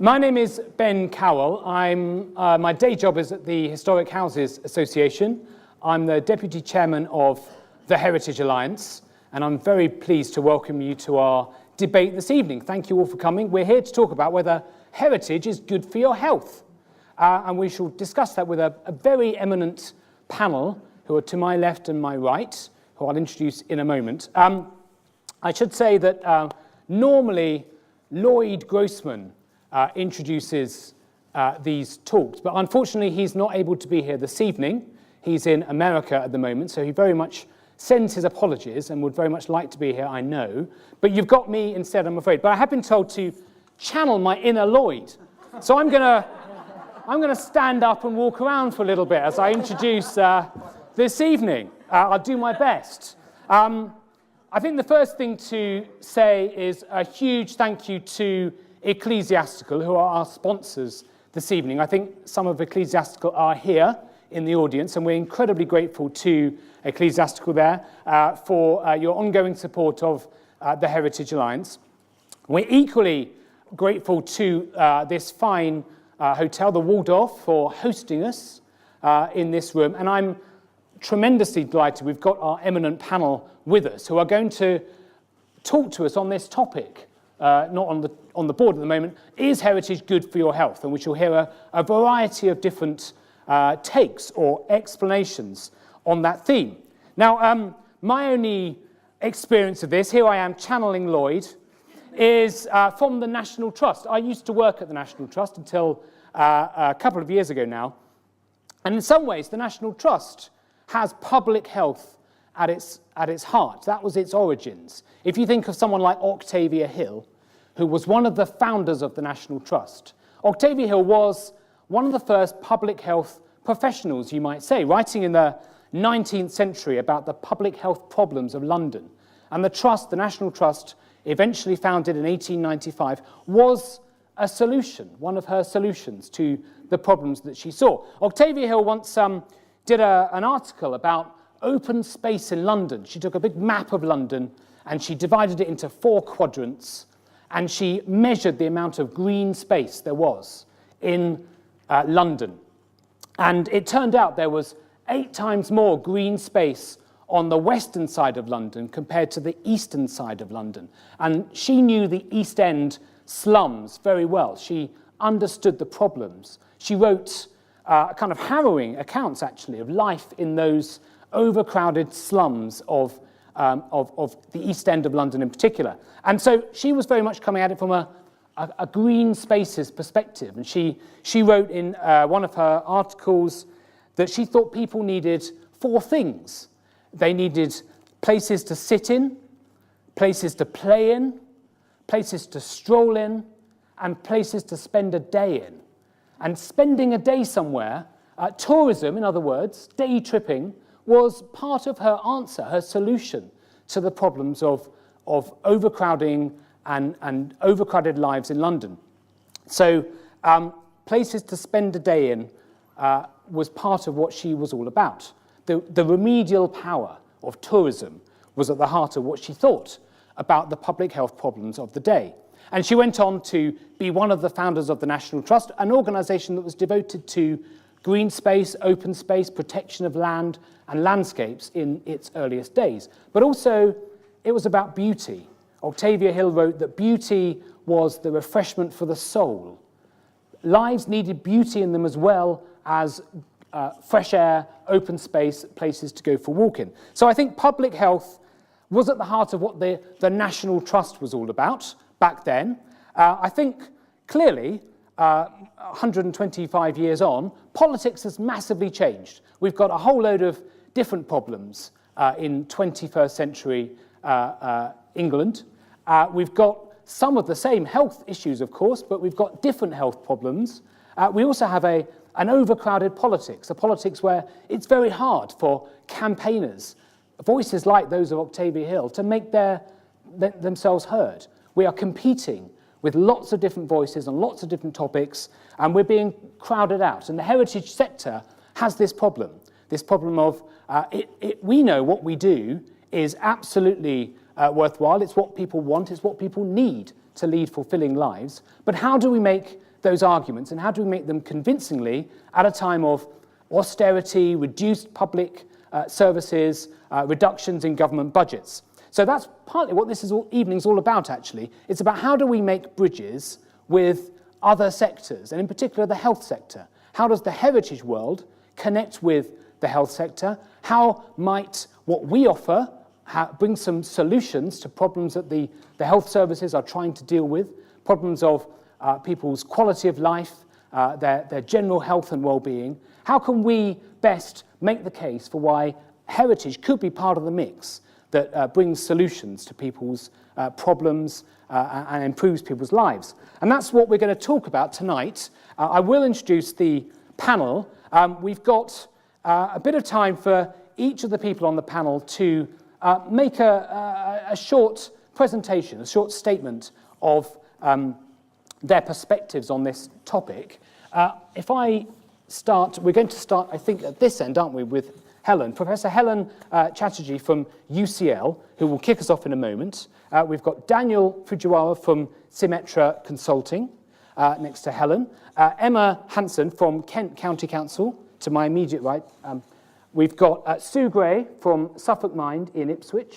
My name is Ben Cowell. My day job is at the Historic Houses Association. I'm the Deputy Chairman of the Heritage Alliance, and I'm very pleased to welcome you to our debate this evening. Thank you all for coming. We're here to talk about whether heritage is good for your health. And we shall discuss that with a very eminent panel who are to my left and my right, who I'll introduce in a moment. I should say that normally Lloyd Grossman introduces these talks, but unfortunately he's not able to be here this evening. He's in America at the moment, so he very much sends his apologies and would very much like to be here, I know. But you've got me instead, I'm afraid. But I have been told to channel my inner Lloyd. So I'm gonna stand up and walk around for a little bit as I introduce this evening. I'll do my best. I think the first thing to say is a huge thank you to Ecclesiastical, who are our sponsors this evening. I think some of Ecclesiastical are here in the audience, and we're incredibly grateful to Ecclesiastical there for your ongoing support of the Heritage Alliance. We're equally grateful to this fine hotel, the Waldorf, for hosting us in this room, and I'm tremendously delighted we've got our eminent panel with us who are going to talk to us on this topic. Not on the board at the moment. Is heritage good for your health? And we shall hear a variety of different takes or explanations on that theme. Now, my only experience of this, here I am channeling Lloyd, is from the National Trust. I used to work at the National Trust until a couple of years ago now. And in some ways, the National Trust has public health at its heart. That was its origins. If you think of someone like Octavia Hill, who was one of the founders of the National Trust. Octavia Hill was one of the first public health professionals, you might say, writing in the 19th century about the public health problems of London. And the trust, the National Trust, eventually founded in 1895, was a solution, one of her solutions to the problems that she saw. Octavia Hill once did an article about open space in London. She took a big map of London and she divided it into 4 quadrants, and she measured the amount of green space there was in London. And it turned out there was 8 times more green space on the western side of London compared to the eastern side of London. And she knew the East End slums very well. She understood the problems. She wrote kind of harrowing accounts, actually, of life in those overcrowded slums of the East End of London in particular. And so she was very much coming at it from a green spaces perspective. And she wrote in one of her articles that she thought people needed 4 things. They needed places to sit in, places to play in, places to stroll in, and places to spend a day in. And spending a day somewhere, tourism, in other words, day tripping, was part of her answer, her solution to the problems of overcrowding and overcrowded lives in London. So places to spend a day in was part of what she was all about. The remedial power of tourism was at the heart of what she thought about the public health problems of the day. And she went on to be one of the founders of the National Trust, an organisation that was devoted to green space, open space, protection of land and landscapes in its earliest days. But also, it was about beauty. Octavia Hill wrote that beauty was the refreshment for the soul. Lives needed beauty in them as well as fresh air, open space, places to go for walking. So I think public health was at the heart of what the National Trust was all about back then. I think clearly, 125 years on, politics has massively changed. We've got a whole load of different problems in 21st century England. We've got some of the same health issues, of course, but we've got different health problems. We also have an overcrowded politics, a politics where it's very hard for campaigners, voices like those of Octavia Hill, to make themselves heard. We are competing with lots of different voices on lots of different topics, and we're being crowded out. And the heritage sector has this problem of we know what we do is absolutely worthwhile. It's what people want. It's what people need to lead fulfilling lives. But how do we make those arguments, and how do we make them convincingly at a time of austerity, reduced public services, reductions in government budgets? So that's partly what this evening's all about, actually. It's about how do we make bridges with other sectors, and in particular the health sector. How does the heritage world connect with the health sector? How might what we offer bring some solutions to problems that the health services are trying to deal with, problems of people's quality of life, their general health and well-being? How can we best make the case for why heritage could be part of the mix that brings solutions to people's problems and improves people's lives? And that's what we're going to talk about tonight. I will introduce the panel. We've got a bit of time for each of the people on the panel to make a short presentation, a short statement of their perspectives on this topic. If I start, we're going to start, I think, at this end, aren't we, with Helen, Professor Helen Chatterjee from UCL, who will kick us off in a moment. We've got Daniel Fujiwara from Simetrica Consulting, next to Helen. Emma Hanson from Kent County Council, to my immediate right. We've got Sue Gray from Suffolk Mind in Ipswich.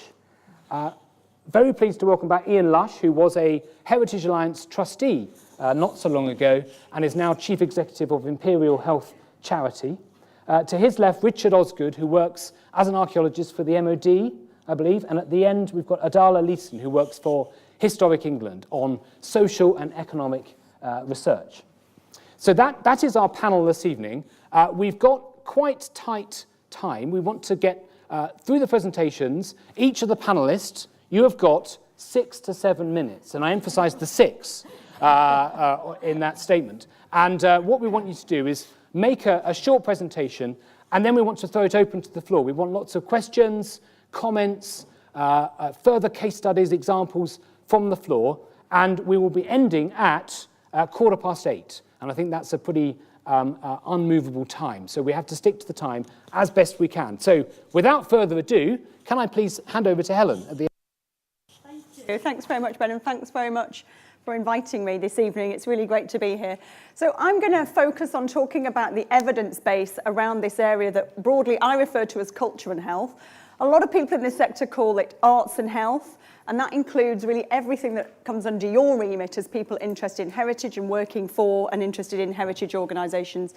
Very pleased to welcome back Ian Lush, who was a Heritage Alliance trustee not so long ago and is now Chief Executive of Imperial Health Charity. To his left, Richard Osgood, who works as an archaeologist for the MOD, I believe. And at the end, we've got Adala Leeson, who works for Historic England on social and economic research. So that is our panel this evening. We've got quite tight time. We want to get through the presentations. Each of the panelists, you have got 6 to 7 minutes, and I emphasize the 6 in that statement. And what we want you to do is make a short presentation, and then we want to throw it open to the floor. We want lots of questions, comments, further case studies, examples from the floor, and we will be ending at 8:15. And I think that's a pretty unmovable time. So we have to stick to the time as best we can. So without further ado, can I please hand over to Helen at the end? Thank you. Thanks very much, Ben, and thanks very much for inviting me this evening. It's really great to be here. So I'm going to focus on talking about the evidence base around this area that broadly I refer to as culture and health. A lot of people in this sector call it arts and health, and that includes really everything that comes under your remit as people interested in heritage and working for and interested in heritage organisations.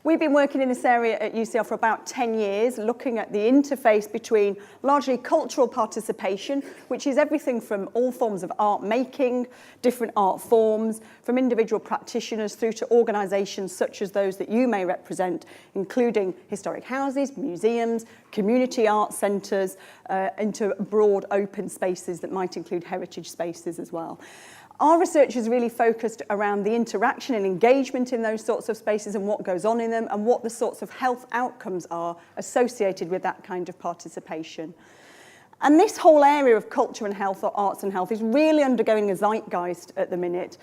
We've been working in this area at UCL for about 10 years, looking at the interface between largely cultural participation, which is everything from all forms of art making, different art forms, from individual practitioners through to organisations such as those that you may represent, including historic houses, museums, community art centres, into broad open spaces that might include heritage spaces as well. Our research is really focused around the interaction and engagement in those sorts of spaces and what goes on in them and what the sorts of health outcomes are associated with that kind of participation. And this whole area of culture and health, or arts and health, is really undergoing a zeitgeist at the minute.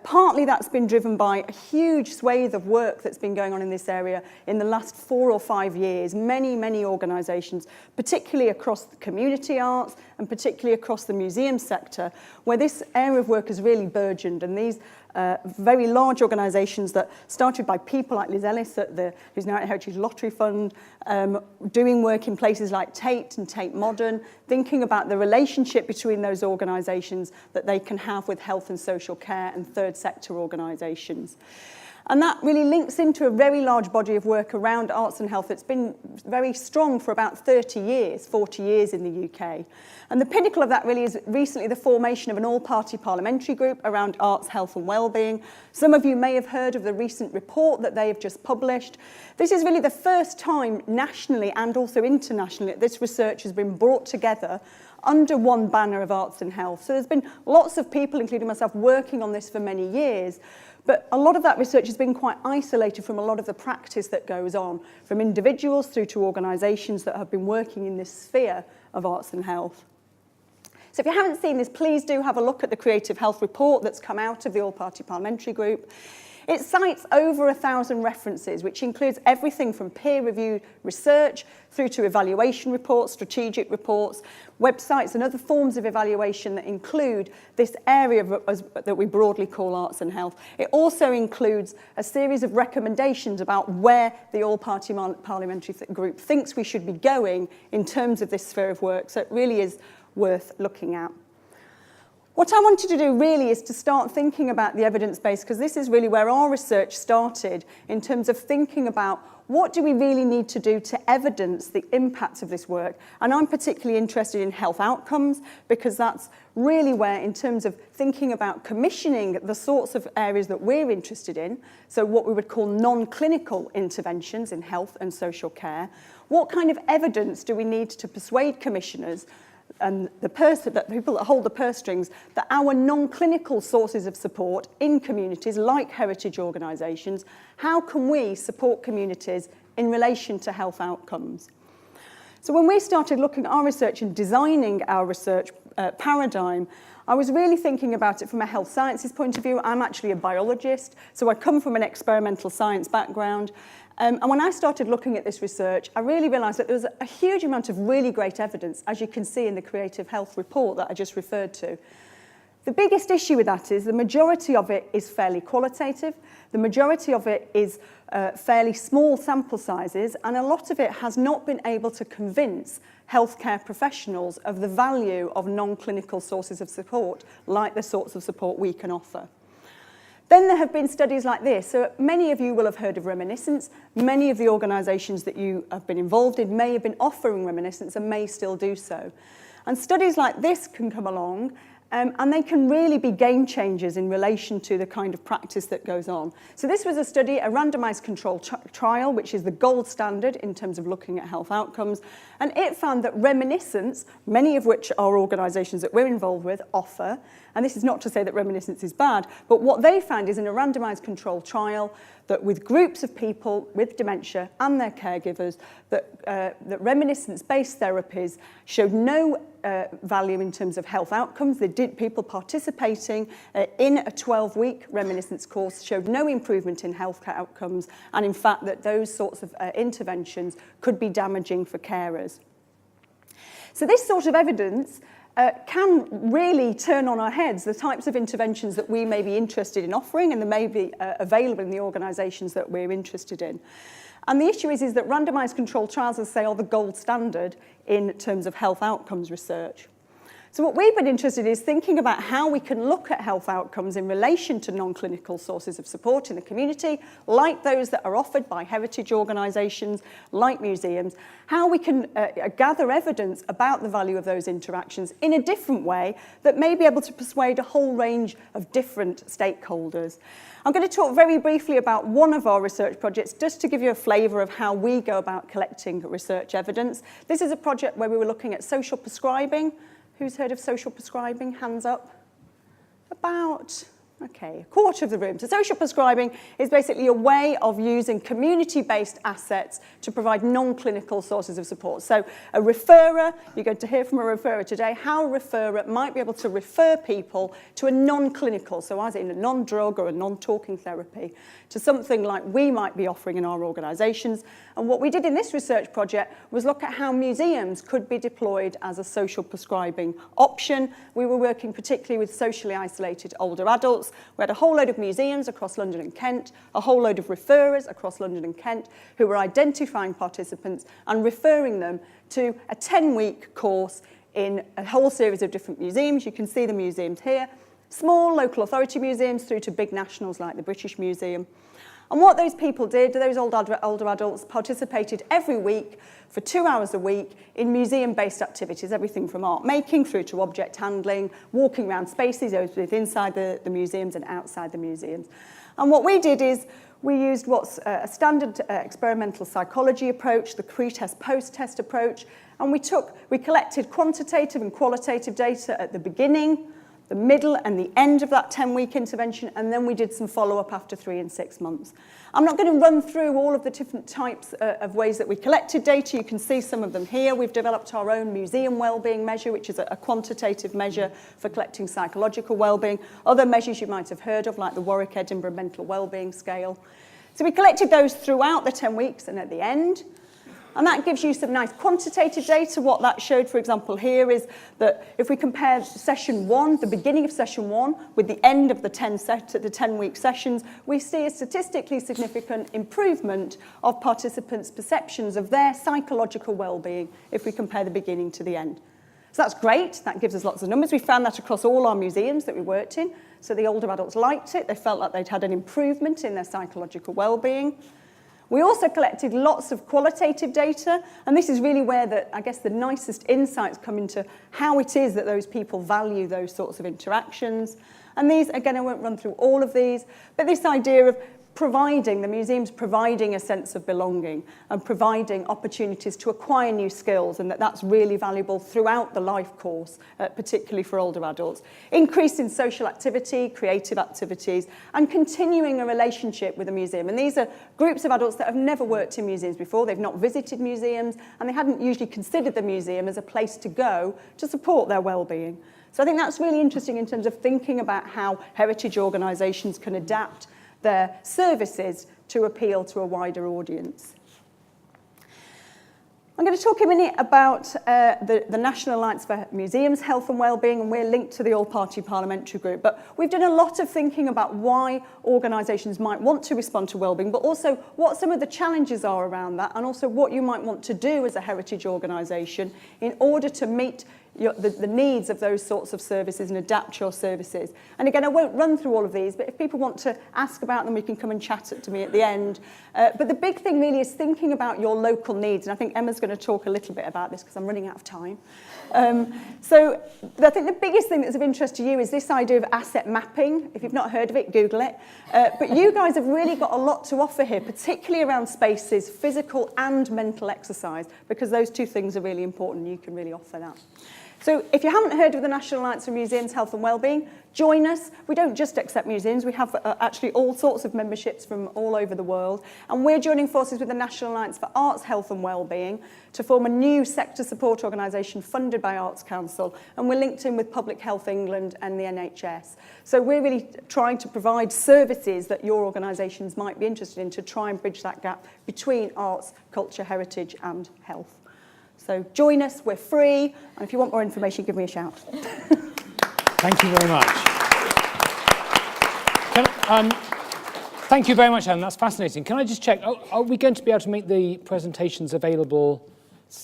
Partly that's been driven by a huge swathe of work that's been going on in this area in the last 4 or 5 years. Many organisations, particularly across the community arts and particularly across the museum sector, where this area of work has really burgeoned. And these very large organisations that started by people like Liz Ellis, who's now at Heritage Lottery Fund, doing work in places like Tate and Tate Modern, thinking about the relationship between those organisations that they can have with health and social care and third sector organisations. And that really links into a very large body of work around arts and health that's been very strong for about 30 years, 40 years in the UK. And the pinnacle of that really is recently the formation of an all-party parliamentary group around arts, health and wellbeing. Some of you may have heard of the recent report that they have just published. This is really the first time nationally and also internationally that this research has been brought together under one banner of arts and health. So there's been lots of people, including myself, working on this for many years. But a lot of that research has been quite isolated from a lot of the practice that goes on, from individuals through to organisations that have been working in this sphere of arts and health. So if you haven't seen this, please do have a look at the Creative Health report that's come out of the All-Party Parliamentary Group. It cites over 1,000 references, which includes everything from peer-reviewed research through to evaluation reports, strategic reports, websites and other forms of evaluation that include this area that we broadly call arts and health. It also includes a series of recommendations about where the All-Party Parliamentary Group thinks we should be going in terms of this sphere of work, so it really is worth looking at. What I wanted to do really is to start thinking about the evidence base, because this is really where our research started in terms of thinking about what do we really need to do to evidence the impacts of this work. And I'm particularly interested in health outcomes, because that's really where, in terms of thinking about commissioning the sorts of areas that we're interested in, so what we would call non-clinical interventions in health and social care, what kind of evidence do we need to persuade commissioners and the people that hold the purse strings, that our non-clinical sources of support in communities like heritage organisations, how can we support communities in relation to health outcomes? So when we started looking at our research and designing our research paradigm, I was really thinking about it from a health sciences point of view. I'm actually a biologist, so I come from an experimental science background. And when I started looking at this research, I really realised that there was a huge amount of really great evidence, as you can see in the Creative Health report that I just referred to. The biggest issue with that is the majority of it is fairly qualitative. The majority of it is fairly small sample sizes, and a lot of it has not been able to convince healthcare professionals of the value of non-clinical sources of support, like the sorts of support we can offer. Then there have been studies like this. So many of you will have heard of reminiscence. Many of the organisations that you have been involved in may have been offering reminiscence and may still do so. And studies like this can come along, and they can really be game changers in relation to the kind of practice that goes on. So this was a study, a randomised controlled trial, which is the gold standard in terms of looking at health outcomes. And it found that reminiscence, many of which are organisations that we're involved with, offer, and this is not to say that reminiscence is bad, but what they found is in a randomised controlled trial that with groups of people with dementia and their caregivers, that reminiscence-based therapies showed no value in terms of health outcomes. People participating in a 12-week reminiscence course showed no improvement in health outcomes, and in fact that those sorts of interventions could be damaging for carers. So this sort of evidence can really turn on our heads the types of interventions that we may be interested in offering and that may be available in the organisations that we're interested in. And the issue is that randomised controlled trials, as I say, are the gold standard in terms of health outcomes research. So what we've been interested in is thinking about how we can look at health outcomes in relation to non-clinical sources of support in the community, like those that are offered by heritage organisations, like museums, how we can gather evidence about the value of those interactions in a different way that may be able to persuade a whole range of different stakeholders. I'm going to talk very briefly about one of our research projects, just to give you a flavour of how we go about collecting research evidence. This is a project where we were looking at social prescribing. Who's heard of social prescribing? Hands up. About, a quarter of the room. So social prescribing is basically a way of using community-based assets to provide non-clinical sources of support. So a referrer, you're going to hear from a referrer today, how a referrer might be able to refer people to a non-clinical, so as in a non-drug or a non-talking therapy, to something like we might be offering in our organisations. And what we did in this research project was look at how museums could be deployed as a social prescribing option. We were working particularly with socially isolated older adults. We had a whole load of museums across London and Kent, a whole load of referrers across London and Kent who were identifying participants and referring them to a 10-week course in a whole series of different museums. You can see the museums here. Small local authority museums through to big nationals like the British Museum. And what those people did, those older adults participated every week for 2 hours a week in museum-based activities, everything from art making through to object handling, walking around spaces both inside the museums and outside the museums. And what we did is we used what's a standard experimental psychology approach, the pre-test, post-test approach, and we collected quantitative and qualitative data at the beginning, the middle and the end of that 10-week intervention, and then we did some follow-up after 3 and 6 months. I'm not going to run through all of the different types of ways that we collected data. You can see some of them here. We've developed our own museum wellbeing measure, which is a quantitative measure for collecting psychological wellbeing. Other measures you might have heard of, like the Warwick-Edinburgh Mental Wellbeing Scale. So we collected those throughout the 10 weeks and at the end. And that gives you some nice quantitative data. What that showed, for example, here is that if we compare session 1, the beginning of session 1, with the end of the 10-week sessions, we see a statistically significant improvement of participants' perceptions of their psychological well-being if we compare the beginning to the end. So that's great. That gives us lots of numbers. We found that across all our museums that we worked in. So the older adults liked it. They felt like they'd had an improvement in their psychological well-being. We also collected lots of qualitative data, and this is really where the nicest insights come into how it is that those people value those sorts of interactions. And these, again, I won't run through all of these, but this idea of the museums providing a sense of belonging and providing opportunities to acquire new skills, and that's really valuable throughout the life course, particularly for older adults. Increase in social activity, creative activities, and continuing a relationship with a museum. And these are groups of adults that have never worked in museums before. They've not visited museums, and they hadn't usually considered the museum as a place to go to support their well-being. So I think that's really interesting in terms of thinking about how heritage organisations can adapt their services to appeal to a wider audience. I'm going to talk a minute about the National Alliance for Museums, Health and Wellbeing, and we're linked to the All-Party Parliamentary Group. But we've done a lot of thinking about why organisations might want to respond to wellbeing, but also what some of the challenges are around that, and also what you might want to do as a heritage organisation in order to meet the needs of those sorts of services and adapt your services. And again, I won't run through all of these, but if people want to ask about them, we can come and chat to me at the end. But the big thing really is thinking about your local needs, and I think Emma's going to talk a little bit about this because I'm running out of time. So I think the biggest thing that's of interest to you is this idea of asset mapping. If you've not heard of it, Google it. But you guys have really got a lot to offer here, particularly around spaces, physical and mental exercise, because those two things are really important and you can really offer that. So if you haven't heard of the National Alliance for Museums, Health and Wellbeing, join us. We don't just accept museums. We have actually all sorts of memberships from all over the world. And we're joining forces with the National Alliance for Arts, Health and Wellbeing to form a new sector support organisation funded by Arts Council. And we're linked in with Public Health England and the NHS. So we're really trying to provide services that your organisations might be interested in to try and bridge that gap between arts, culture, heritage and health. So join us, we're free, and if you want more information, give me a shout. Thank you very much. Thank you very much, Helen, that's fascinating. Can I just check, are we going to be able to make the presentations available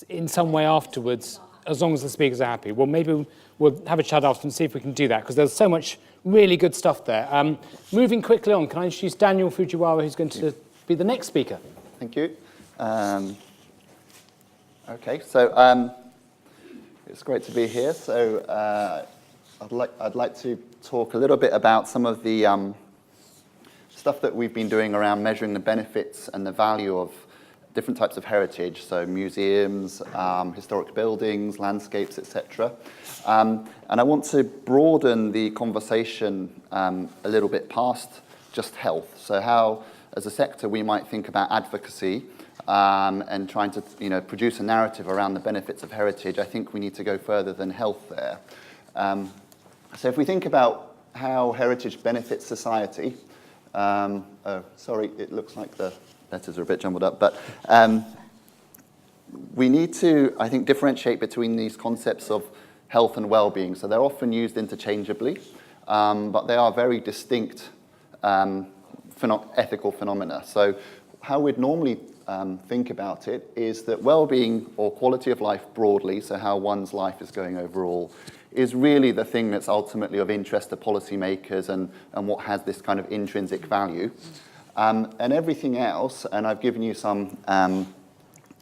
in some way afterwards, as long as the speakers are happy? Well, maybe we'll have a chat after and see if we can do that, because there's so much really good stuff there. Moving quickly on, can I introduce Daniel Fujiwara, who's going to be the next speaker? Thank you. Okay, so it's great to be here. So I'd like to talk a little bit about some of the stuff that we've been doing around measuring the benefits and the value of different types of heritage, so museums, historic buildings, landscapes, etc. And I want to broaden the conversation a little bit past just health. So how, as a sector, we might think about advocacy and trying to produce a narrative around the benefits of heritage. I think we need to go further than health there. So if we think about how heritage benefits society, sorry, it looks like the letters are a bit jumbled up, but we need to, I think, differentiate between these concepts of health and well-being. So they're often used interchangeably, but they are very distinct ethical phenomena. So how we'd normally think about it is that well-being or quality of life broadly, so how one's life is going overall, is really the thing that's ultimately of interest to policymakers and what has this kind of intrinsic value. And everything else, and I've given you some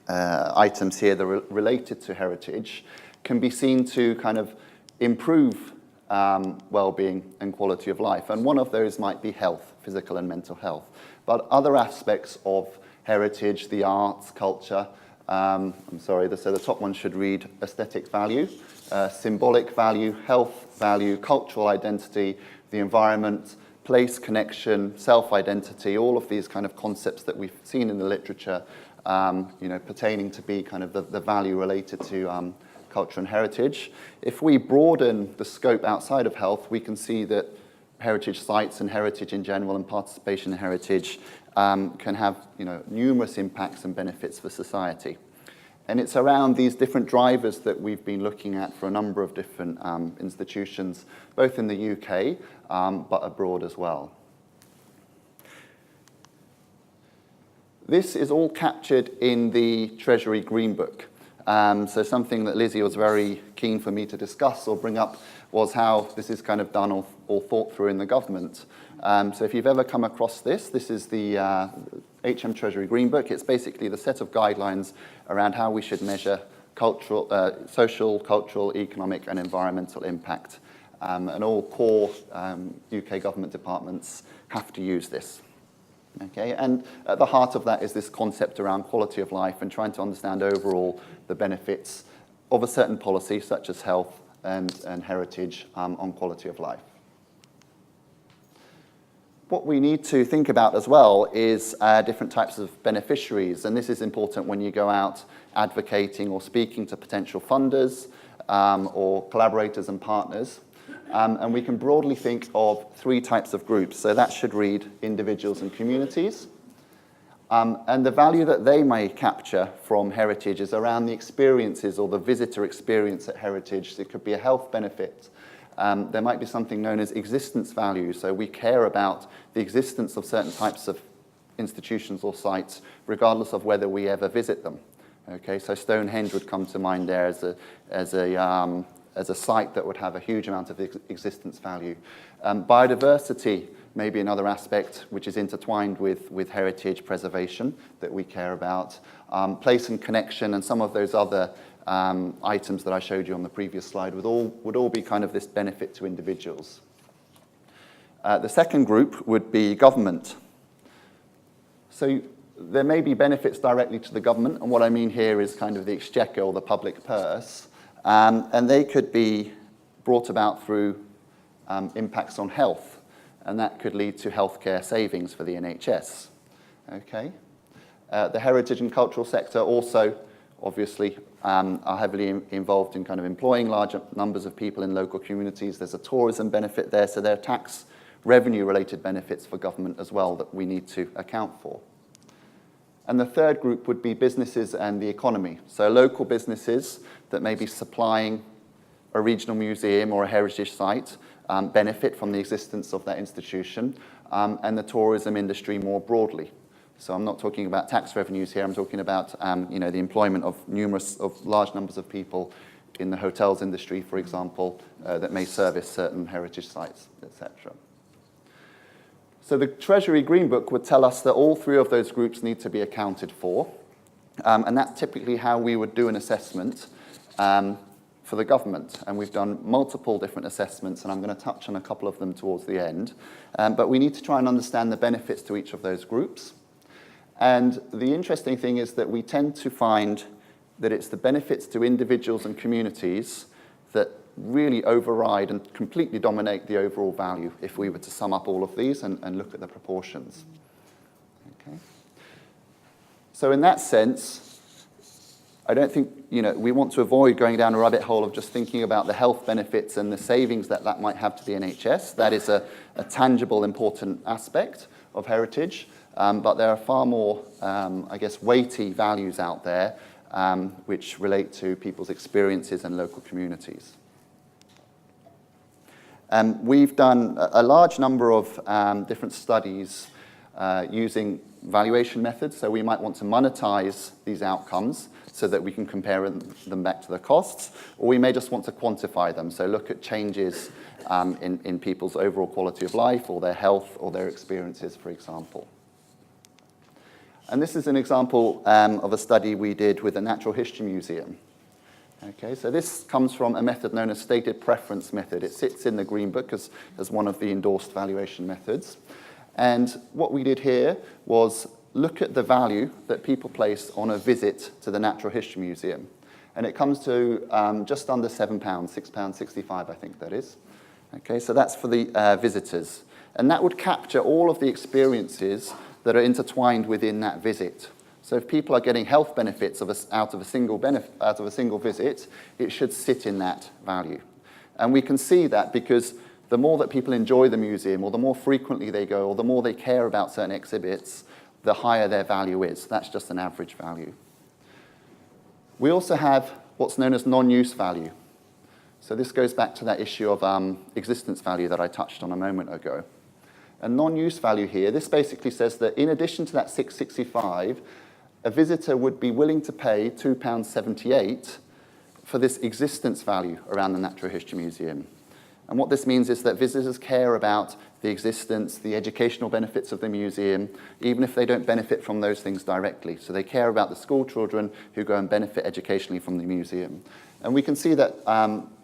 items here that are related to heritage, can be seen to kind of improve well-being and quality of life. And one of those might be health, physical and mental health. But other aspects of heritage, the arts, culture, so the top one should read aesthetic value, symbolic value, health, value, cultural identity, the environment, place, connection, self-identity, all of these kind of concepts that we've seen in the literature, pertaining to be kind of the value related to culture and heritage. If we broaden the scope outside of health, we can see that heritage sites and heritage in general and participation in heritage can have numerous impacts and benefits for society. And it's around these different drivers that we've been looking at for a number of different institutions, both in the UK, but abroad as well. This is all captured in the Treasury Green Book. So something that Lizzie was very keen for me to discuss or bring up was how this is kind of done or thought through in the government. So if you've ever come across this is the HM Treasury Green Book. It's basically the set of guidelines around how we should measure social, cultural, economic and environmental impact. And all core UK government departments have to use this. Okay, and at the heart of that is this concept around quality of life and trying to understand overall the benefits of a certain policy, such as health and heritage, on quality of life. What we need to think about as well is different types of beneficiaries, and this is important when you go out advocating or speaking to potential funders or collaborators and partners. And we can broadly think of three types of groups. So that should read individuals and communities. And the value that they may capture from heritage is around the experiences or the visitor experience at heritage. It could be a health benefit. There might be something known as existence value. So we care about the existence of certain types of institutions or sites, regardless of whether we ever visit them. Okay, so Stonehenge would come to mind there as a site that would have a huge amount of existence value. Biodiversity may be another aspect which is intertwined with heritage preservation that we care about. Place and connection and some of those other items that I showed you on the previous slide would all be kind of this benefit to individuals. The second group would be government. So there may be benefits directly to the government, and what I mean here is kind of the exchequer or the public purse. And they could be brought about through impacts on health, and that could lead to healthcare savings for the NHS. Okay. The heritage and cultural sector also, obviously, are heavily involved in kind of employing large numbers of people in local communities. There's a tourism benefit there, so there are tax revenue-related benefits for government as well that we need to account for. And the third group would be businesses and the economy. So local businesses that may be supplying a regional museum or a heritage site benefit from the existence of that institution, and the tourism industry more broadly. So I'm not talking about tax revenues here, I'm talking about the employment of large numbers of people in the hotels industry, for example, that may service certain heritage sites, etc. So the Treasury Green Book would tell us that all three of those groups need to be accounted for, and that's typically how we would do an assessment for the government. And we've done multiple different assessments, and I'm going to touch on a couple of them towards the end. But we need to try and understand the benefits to each of those groups. And the interesting thing is that we tend to find that it's the benefits to individuals and communities that really override and completely dominate the overall value if we were to sum up all of these and look at the proportions. Okay. So in that sense, I don't think, we want to avoid going down a rabbit hole of just thinking about the health benefits and the savings that might have to the NHS. That is a tangible, important aspect of heritage, but there are far more, weighty values out there which relate to people's experiences and local communities. We've done a large number of different studies using valuation methods, so we might want to monetize these outcomes so that we can compare them back to the costs, or we may just want to quantify them, so look at changes in people's overall quality of life or their health or their experiences, for example. And this is an example of a study we did with the Natural History Museum. Okay, so this comes from a method known as stated preference method. It sits in the Green Book as one of the endorsed valuation methods. And what we did here was look at the value that people place on a visit to the Natural History Museum. And it comes to just under £7, £6.65, I think that is. Okay, so that's for the visitors. And that would capture all of the experiences that are intertwined within that visit. So if people are getting health benefits out of a single visit, it should sit in that value. And we can see that because the more that people enjoy the museum, or the more frequently they go, or the more they care about certain exhibits, the higher their value is. That's just an average value. We also have what's known as non-use value. So this goes back to that issue of existence value that I touched on a moment ago. And non-use value here, this basically says that in addition to that £6.65, a visitor would be willing to pay £2.78 for this existence value around the Natural History Museum. And what this means is that visitors care about the existence, the educational benefits of the museum, even if they don't benefit from those things directly. So they care about the school children who go and benefit educationally from the museum. And we can see that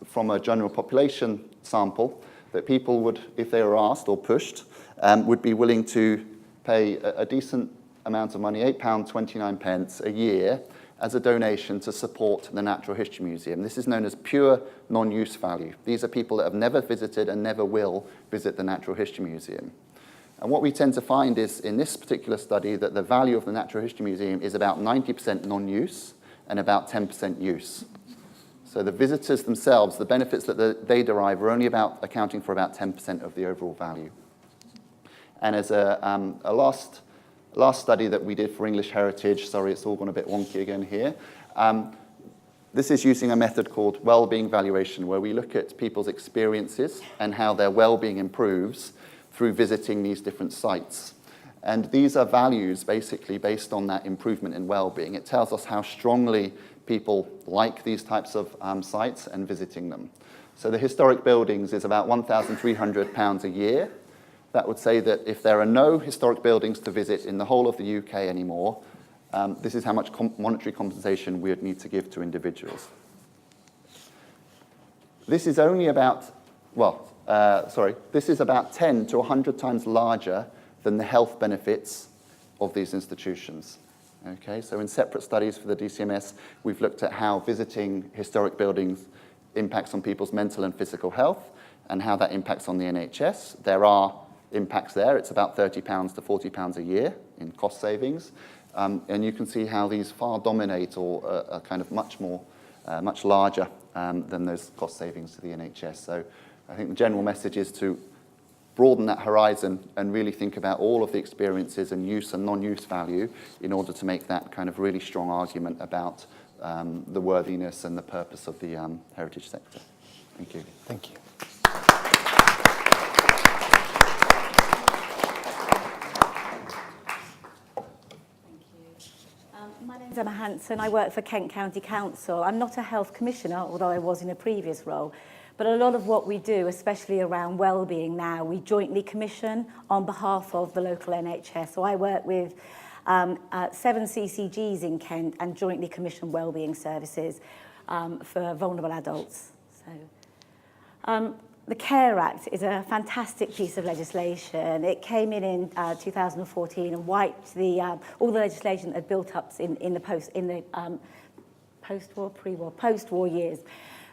from a general population sample, that people would, if they were asked or pushed, would be willing to pay a decent amount of money, £8.29 a year, as a donation to support the Natural History Museum. This is known as pure non-use value. These are people that have never visited and never will visit the Natural History Museum. And what we tend to find is, in this particular study, that the value of the Natural History Museum is about 90% non-use and about 10% use. So the visitors themselves, the benefits that they derive are only accounting for about 10% of the overall value. And as a last study that we did for English Heritage, sorry, it's all gone a bit wonky again here. This is using a method called wellbeing valuation, where we look at people's experiences and how their well-being improves through visiting these different sites. And these are values basically based on that improvement in well-being. It tells us how strongly people like these types of sites and visiting them. So the historic buildings is about £1,300 a year. That would say that if there are no historic buildings to visit in the whole of the UK anymore, this is how much monetary compensation we would need to give to individuals. This is only about, this is about 10 to 100 times larger than the health benefits of these institutions. Okay, so in separate studies for the DCMS, we've looked at how visiting historic buildings impacts on people's mental and physical health and how that impacts on the NHS. There are impacts there. It's about £30 to £40 a year in cost savings. And you can see how these far dominate or are kind of much larger than those cost savings to the NHS. So I think the general message is to broaden that horizon and really think about all of the experiences and use and non-use value in order to make that kind of really strong argument about the worthiness and the purpose of the heritage sector. Thank you. Thank you. My name's Emma Hanson. I work for Kent County Council. I'm not a health commissioner, although I was in a previous role. But a lot of what we do, especially around wellbeing now, we jointly commission on behalf of the local NHS. So I work with 7 CCGs in Kent and jointly commission wellbeing services for vulnerable adults. So, the CARE Act is a fantastic piece of legislation. It came in 2014 and wiped all the legislation that had built up in the post-war years.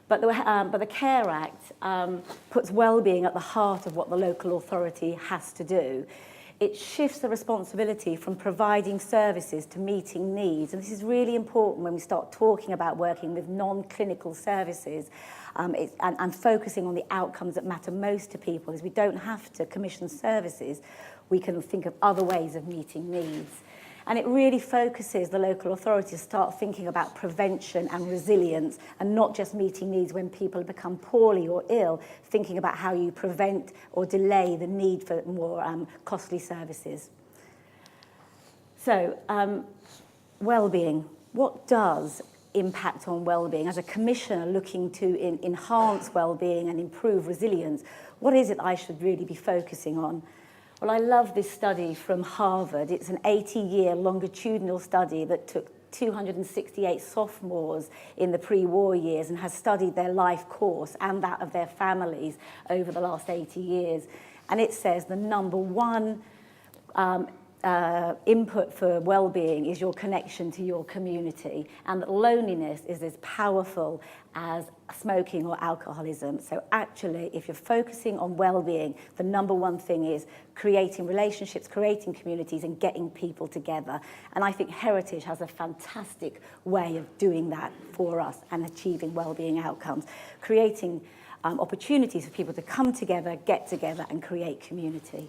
But the CARE Act puts wellbeing at the heart of what the local authority has to do. It shifts the responsibility from providing services to meeting needs. And this is really important when we start talking about working with non-clinical services and focusing on the outcomes that matter most to people. Is we don't have to commission services. We can think of other ways of meeting needs. And it really focuses the local authority to start thinking about prevention and resilience and not just meeting needs when people become poorly or ill, thinking about how you prevent or delay the need for more costly services. So, well-being. What does impact on well-being? As a commissioner looking to enhance well-being and improve resilience, what is it I should really be focusing on? Well, I love this study from Harvard. It's an 80-year longitudinal study that took 268 sophomores in the pre-war years and has studied their life course and that of their families over the last 80 years. And it says the number one input for well-being is your connection to your community, and that loneliness is as powerful as smoking or alcoholism. So actually, if you're focusing on well-being, the number one thing is creating relationships, creating communities, and getting people together. And I think heritage has a fantastic way of doing that for us and achieving well-being outcomes, creating opportunities for people to come together, get together, and create community.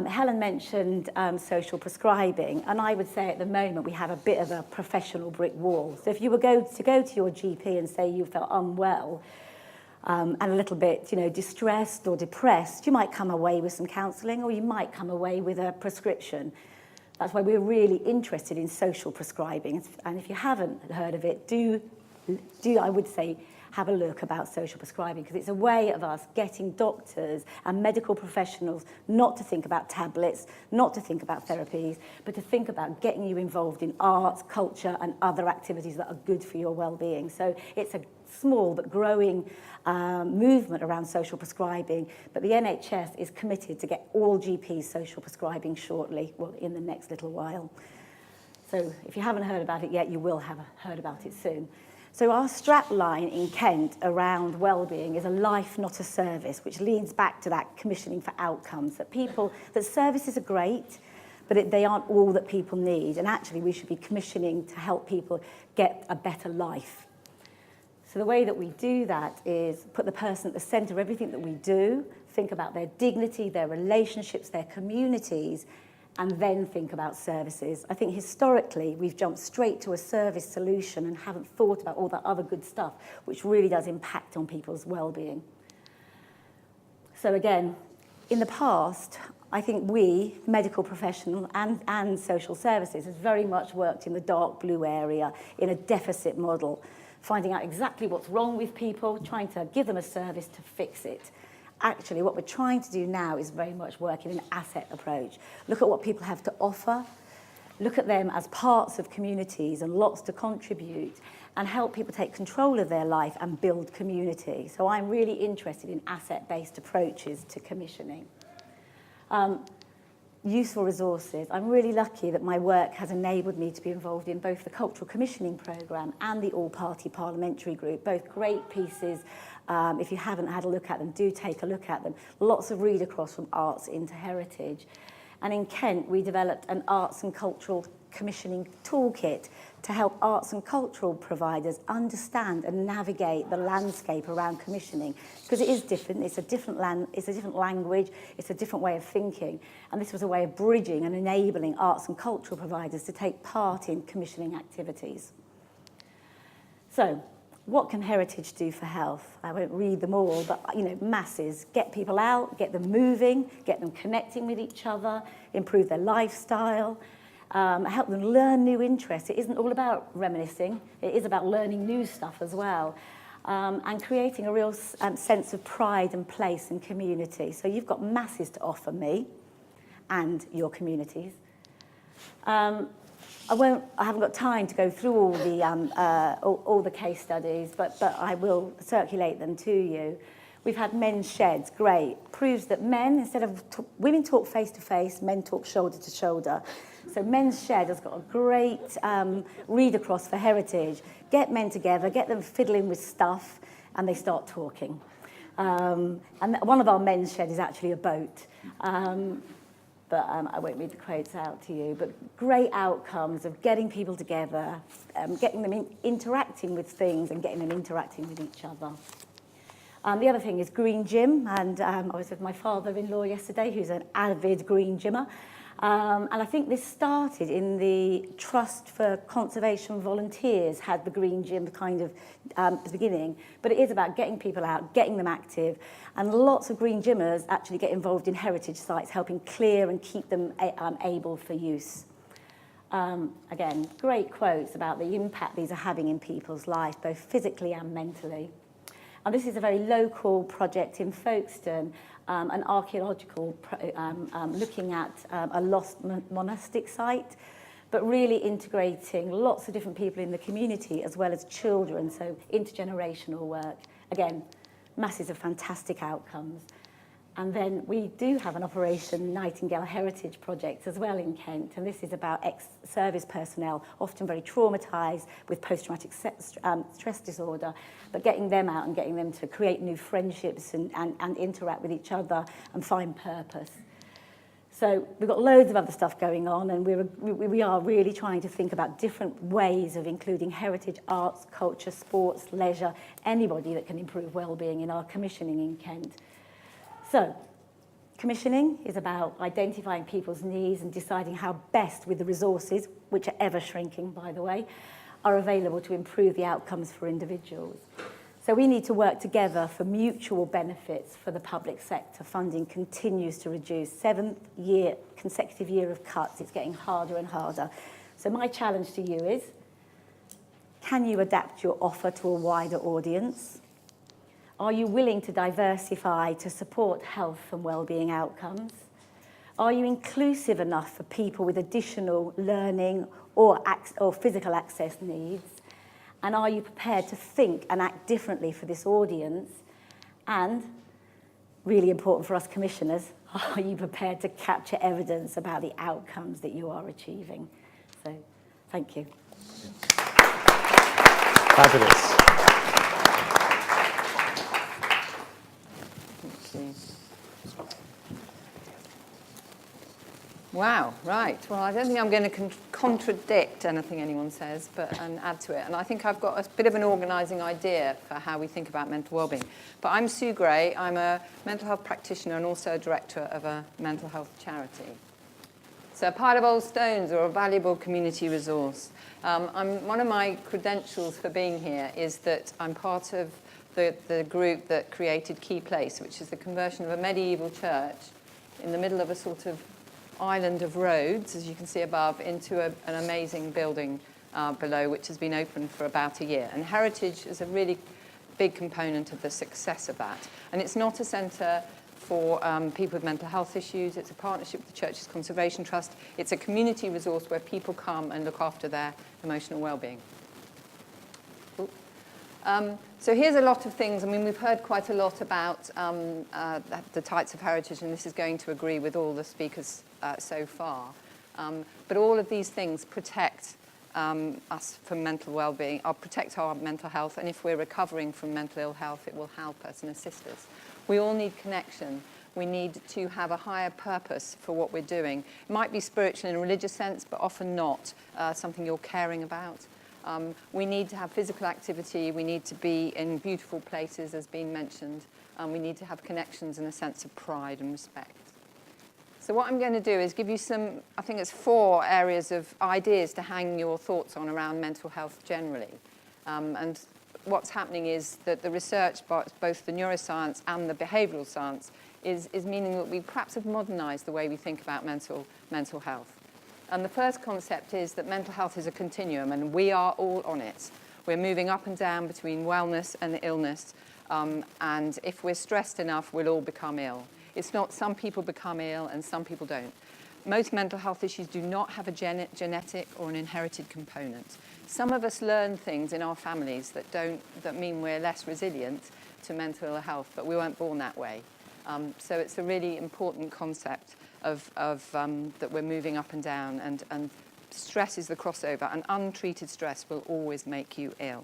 Helen mentioned social prescribing, and I would say at the moment we have a bit of a professional brick wall. So if you were to go to your GP and say you felt unwell and a little bit, distressed or depressed, you might come away with some counselling, or you might come away with a prescription. That's why we're really interested in social prescribing. And if you haven't heard of it, do I would say, have a look about social prescribing, because it's a way of us getting doctors and medical professionals not to think about tablets, not to think about therapies, but to think about getting you involved in arts, culture, and other activities that are good for your well-being. So it's a small but growing movement around social prescribing, but the NHS is committed to get all GPs social prescribing shortly, well, in the next little while. So if you haven't heard about it yet, you will have heard about it soon. So our strap line in Kent around wellbeing is a life, not a service, which leads back to that commissioning for outcomes, that services are great, but they aren't all that people need. And actually, we should be commissioning to help people get a better life. So the way that we do that is put the person at the centre of everything that we do, think about their dignity, their relationships, their communities, and then think about services. I think historically we've jumped straight to a service solution and haven't thought about all that other good stuff, which really does impact on people's well-being. So again, in the past, I think we, medical professionals and social services, has very much worked in the dark blue area in a deficit model, finding out exactly what's wrong with people, trying to give them a service to fix it. Actually, what we're trying to do now is very much work in an asset approach. Look at what people have to offer, look at them as parts of communities and lots to contribute, and help people take control of their life and build community. So I'm really interested in asset-based approaches to commissioning. Useful resources. I'm really lucky that my work has enabled me to be involved in both the Cultural Commissioning Programme and the All-Party Parliamentary Group, both great pieces. If you haven't had a look at them, do take a look at them. Lots of read across from arts into heritage. And in Kent, we developed an arts and cultural commissioning toolkit to help arts and cultural providers understand and navigate the landscape around commissioning, because it is different. It's a different language, it's a different way of thinking. And this was a way of bridging and enabling arts and cultural providers to take part in commissioning activities. So, what can heritage do for health? I won't read them all, but masses. Get people out, get them moving, get them connecting with each other, improve their lifestyle, help them learn new interests. It isn't all about reminiscing, it is about learning new stuff as well, and creating a real sense of pride and place and community. So you've got masses to offer me and your communities. I haven't got time to go through all the case studies, but I will circulate them to you. We've had men's sheds, great. Proves that men, instead of women talk face to face, men talk shoulder to shoulder. So men's shed has got a great read across for heritage. Get men together, get them fiddling with stuff, and they start talking. And one of our men's shed is actually a boat. But I won't read the quotes out to you, but great outcomes of getting people together, getting them interacting with things and getting them interacting with each other. The other thing is green gym, and I was with my father-in-law yesterday, who's an avid green gymmer, and I think this started in the Trust for Conservation Volunteers, had the green gym kind of at the beginning, but it is about getting people out, getting them active, and lots of green gymmers actually get involved in heritage sites, helping clear and keep them able for use. Again, great quotes about the impact these are having in people's life, both physically and mentally. And this is a very local project in Folkestone, an archaeological, looking at a lost monastic site, but really integrating lots of different people in the community as well as children, so intergenerational work. Again, masses of fantastic outcomes. And then we do have an Operation Nightingale Heritage project as well in Kent, and this is about ex-service personnel, often very traumatised with post-traumatic stress disorder, but getting them out and getting them to create new friendships and interact with each other and find purpose. So we've got loads of other stuff going on, and we are really trying to think about different ways of including heritage, arts, culture, sports, leisure, anybody that can improve wellbeing in our commissioning in Kent. So, commissioning is about identifying people's needs and deciding how best, with the resources, which are ever shrinking, by the way, are available to improve the outcomes for individuals. So we need to work together for mutual benefits for the public sector. Funding continues to reduce. 7th consecutive year of cuts. It's getting harder and harder. So my challenge to you is, can you adapt your offer to a wider audience? Are you willing to diversify to support health and wellbeing outcomes? Are you inclusive enough for people with additional learning or physical access needs? And are you prepared to think and act differently for this audience? And, really important for us commissioners, are you prepared to capture evidence about the outcomes that you are achieving? So, thank you. Fabulous. Wow, right. Well, I don't think I'm going to contradict anything anyone says, and add to it. And I think I've got a bit of an organising idea for how we think about mental wellbeing. But I'm Sue Gray. I'm a mental health practitioner and also a director of a mental health charity. So a pile of old stones or a valuable community resource. One of my credentials for being here is that I'm part of the group that created Key Place, which is the conversion of a medieval church in the middle of a sort of island of roads, as you can see above, into an amazing building below, which has been open for about a year. And heritage is a really big component of the success of that. And it's not a centre for people with mental health issues. It's a partnership with the Church's Conservation Trust. It's a community resource where people come and look after their emotional well-being. So here's a lot of things. I mean, we've heard quite a lot about the types of heritage, and this is going to agree with all the speakers so far. But all of these things protect us from mental well-being, or protect our mental health, and if we're recovering from mental ill health, it will help us and assist us. We all need connection. We need to have a higher purpose for what we're doing. It might be spiritual in a religious sense, but often not something you're caring about. We need to have physical activity. We need to be in beautiful places, as been mentioned. We need to have connections and a sense of pride and respect. So what I'm going to do is give you some, I think it's 4 areas of ideas to hang your thoughts on around mental health generally. And what's happening is that the research, both the neuroscience and the behavioural science, is meaning that we perhaps have modernised the way we think about mental health. And the first concept is that mental health is a continuum, and we are all on it. We're moving up and down between wellness and illness, and if we're stressed enough, we'll all become ill. It's not some people become ill and some people don't. Most mental health issues do not have a genetic or an inherited component. Some of us learn things in our families that mean we're less resilient to mental ill health, but we weren't born that way. So it's a really important concept of that we're moving up and down, and stress is the crossover, and untreated stress will always make you ill.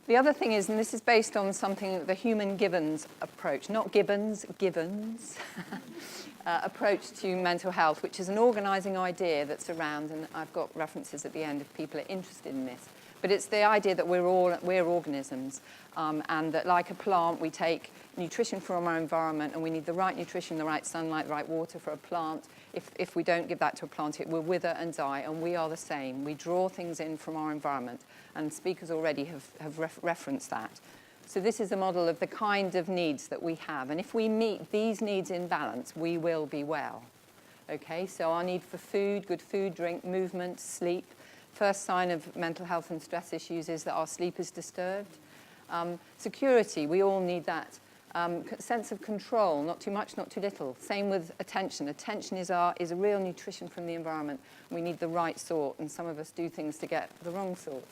The other thing is, and this is based on something, the human Givens approach, not Gibbons, Givens, approach to mental health, which is an organising idea that's around, and I've got references at the end if people are interested in this. But it's the idea that we're organisms, and that like a plant, we take nutrition from our environment, and we need the right nutrition, the right sunlight, the right water for a plant. If we don't give that to a plant, it will wither and die, and we are the same. We draw things in from our environment, and speakers already have referenced that. So this is a model of the kind of needs that we have, and if we meet these needs in balance, we will be well. Okay, so our need for food, good food, drink, movement, sleep. First sign of mental health and stress issues is that our sleep is disturbed. Security, we all need that. Sense of control, not too much, not too little. Same with attention. Attention is a real nutrition from the environment. We need the right sort, and some of us do things to get the wrong sort.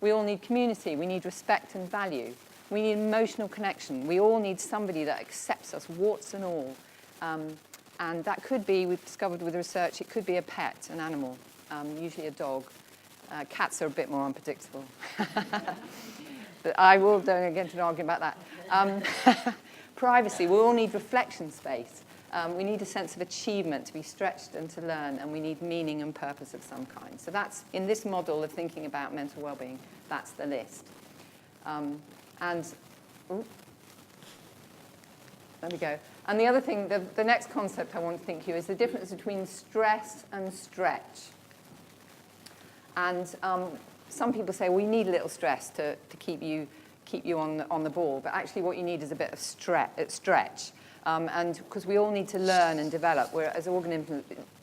We all need community. We need respect and value. We need emotional connection. We all need somebody that accepts us, warts and all. And that could be, we've discovered with research, it could be a pet, an animal, usually a dog. Cats are a bit more unpredictable. But I will don't get into an argument about that. Privacy, we all need reflection space. We need a sense of achievement to be stretched and to learn, and we need meaning and purpose of some kind. So that's, in this model of thinking about mental well-being, that's the list. There we go. And the other thing, the next concept I want to think to you is the difference between stress and stretch. And some people say, well, you need a little stress to keep you on the ball. But actually what you need is a bit of stretch. And because we all need to learn and develop. As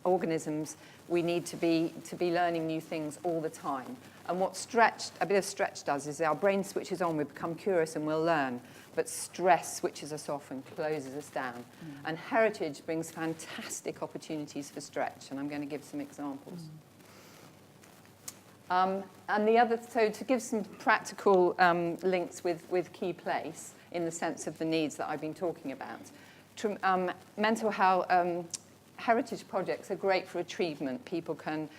organisms, we need to be learning new things all the time. And what a bit of stretch does is our brain switches on, we become curious and we'll learn. But stress switches us off and closes us down. And heritage brings fantastic opportunities for stretch. And I'm going to give some examples. And the other, so to give some practical links with key place in the sense of the needs that I've been talking about. Mental health, heritage projects are great for achievement. People can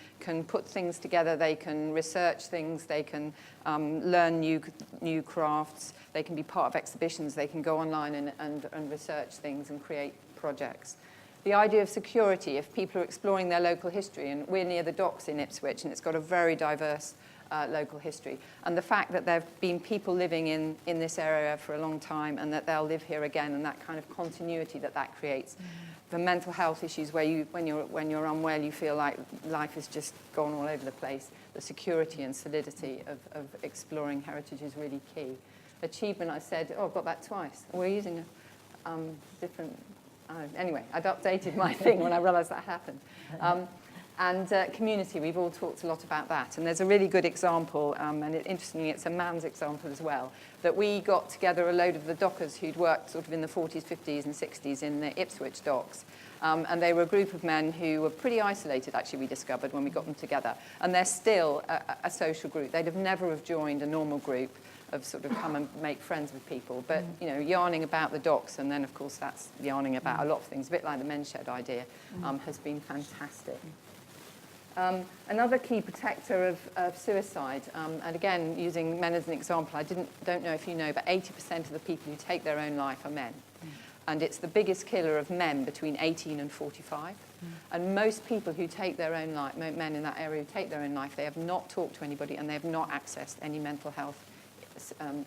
put things together, they can research things, they can learn new crafts, they can be part of exhibitions, they can go online and research things and create projects. The idea of security, if people are exploring their local history, and we're near the docks in Ipswich, and it's got a very diverse local history, and the fact that there have been people living in this area for a long time and that they'll live here again, and that kind of continuity that creates. The mental health issues where when you're unwell, you feel like life has just gone all over the place. The security and solidity of exploring heritage is really key. Achievement, I said, I've got that twice. We're using a different... anyway, I'd updated my thing when I realised that happened. And community, we've all talked a lot about that. And there's a really good example, and interestingly, it's a man's example as well, that we got together a load of the dockers who'd worked sort of in the 40s, 50s, and 60s in the Ipswich docks. And they were a group of men who were pretty isolated, actually, we discovered when we got them together. And they're still a social group. They'd have never have joined a normal group of sort of come and make friends with people, but yarning about the docks, and then of course that's yarning about a lot of things, a bit like the men's shed idea, has been fantastic. Another key protector of suicide, and again using men as an example, I don't know if you know, but 80% of the people who take their own life are men, and it's the biggest killer of men between 18 and 45. And most people who take their own life, men in that area who take their own life, they have not talked to anybody and they have not accessed any mental health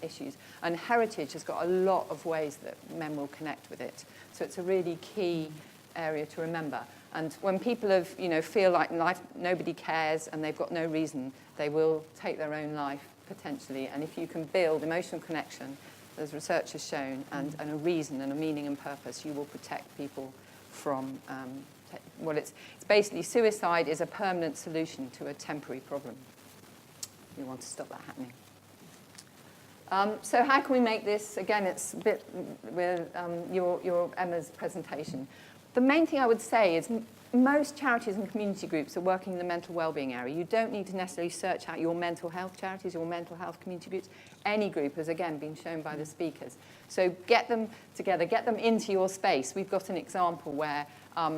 issues. And heritage has got a lot of ways that men will connect with it. So it's a really key area to remember. And when people feel like nobody cares and they've got no reason, they will take their own life potentially. And if you can build emotional connection, as research has shown, and a reason and a meaning and purpose, you will protect people from, it's basically suicide is a permanent solution to a temporary problem. You want to stop that happening. So how can we make this, again, it's a bit with your Emma's presentation. The main thing I would say is most charities and community groups are working in the mental wellbeing area. You don't need to necessarily search out your mental health charities, your mental health community groups. Any group has, again, been shown by the speakers. So get them together, get them into your space. We've got an example where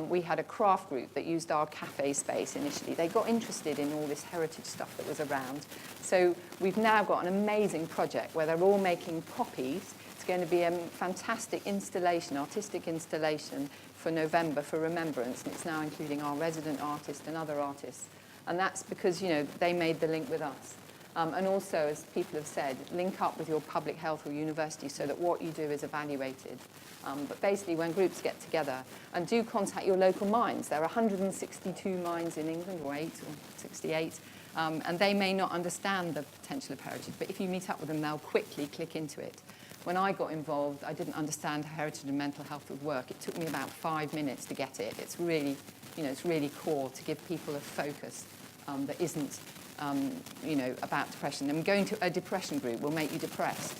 we had a craft group that used our cafe space initially. They got interested in all this heritage stuff that was around. So we've now got an amazing project where they're all making poppies. It's going to be a fantastic installation, artistic installation for November for remembrance, and it's now including our resident artist and other artists. And that's because, they made the link with us. And also, as people have said, link up with your public health or university so that what you do is evaluated. But basically, when groups get together, and do contact your local mines. There are 162 mines in England, or 8 or 68, and they may not understand the potential of heritage, but if you meet up with them, they'll quickly click into it. When I got involved, I didn't understand how heritage and mental health would work. It took me about 5 minutes to get it. It's really, it's really core to give people a focus that isn't, about depression. And going to a depression group will make you depressed.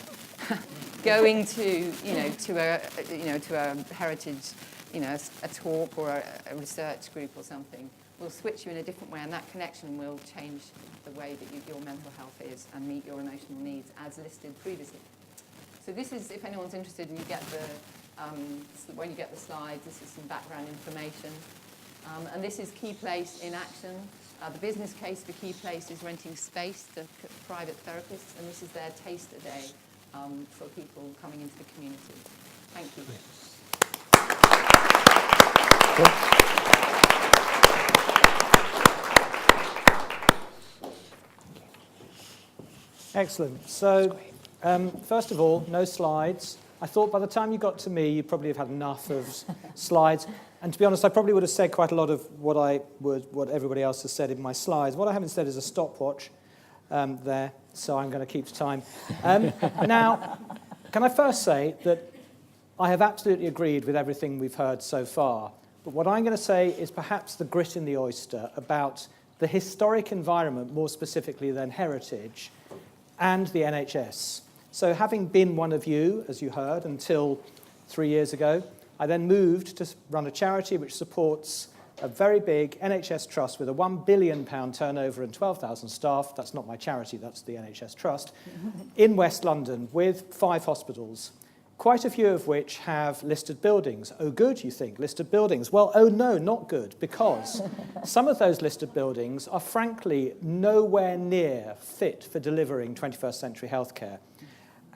Going to a heritage, a talk or a research group or something will switch you in a different way, and that connection will change the way that your mental health is and meet your emotional needs as listed previously. So this is, if anyone's interested, and you get when you get the slides, this is some background information. And this is Key Place in action. The business case for Key Place is renting space to private therapists, and this is their taster day for people coming into the community. Thank you. Excellent. So, first of all, no slides. I thought by the time you got to me, you probably have had enough of slides. And to be honest, I probably would have said quite a lot of what everybody else has said in my slides. What I haven't said is a stopwatch there, so I'm going to keep to time. Now, can I first say that I have absolutely agreed with everything we've heard so far. But what I'm going to say is perhaps the grit in the oyster about the historic environment, more specifically than heritage, and the NHS. So having been one of you, as you heard, until 3 years ago, I then moved to run a charity which supports a very big NHS trust with a £1 billion turnover and 12,000 staff. That's not my charity, that's the NHS trust, in West London with 5 hospitals, quite a few of which have listed buildings. Oh, good, you think, listed buildings. Well, oh no, not good, because some of those listed buildings are frankly nowhere near fit for delivering 21st century healthcare.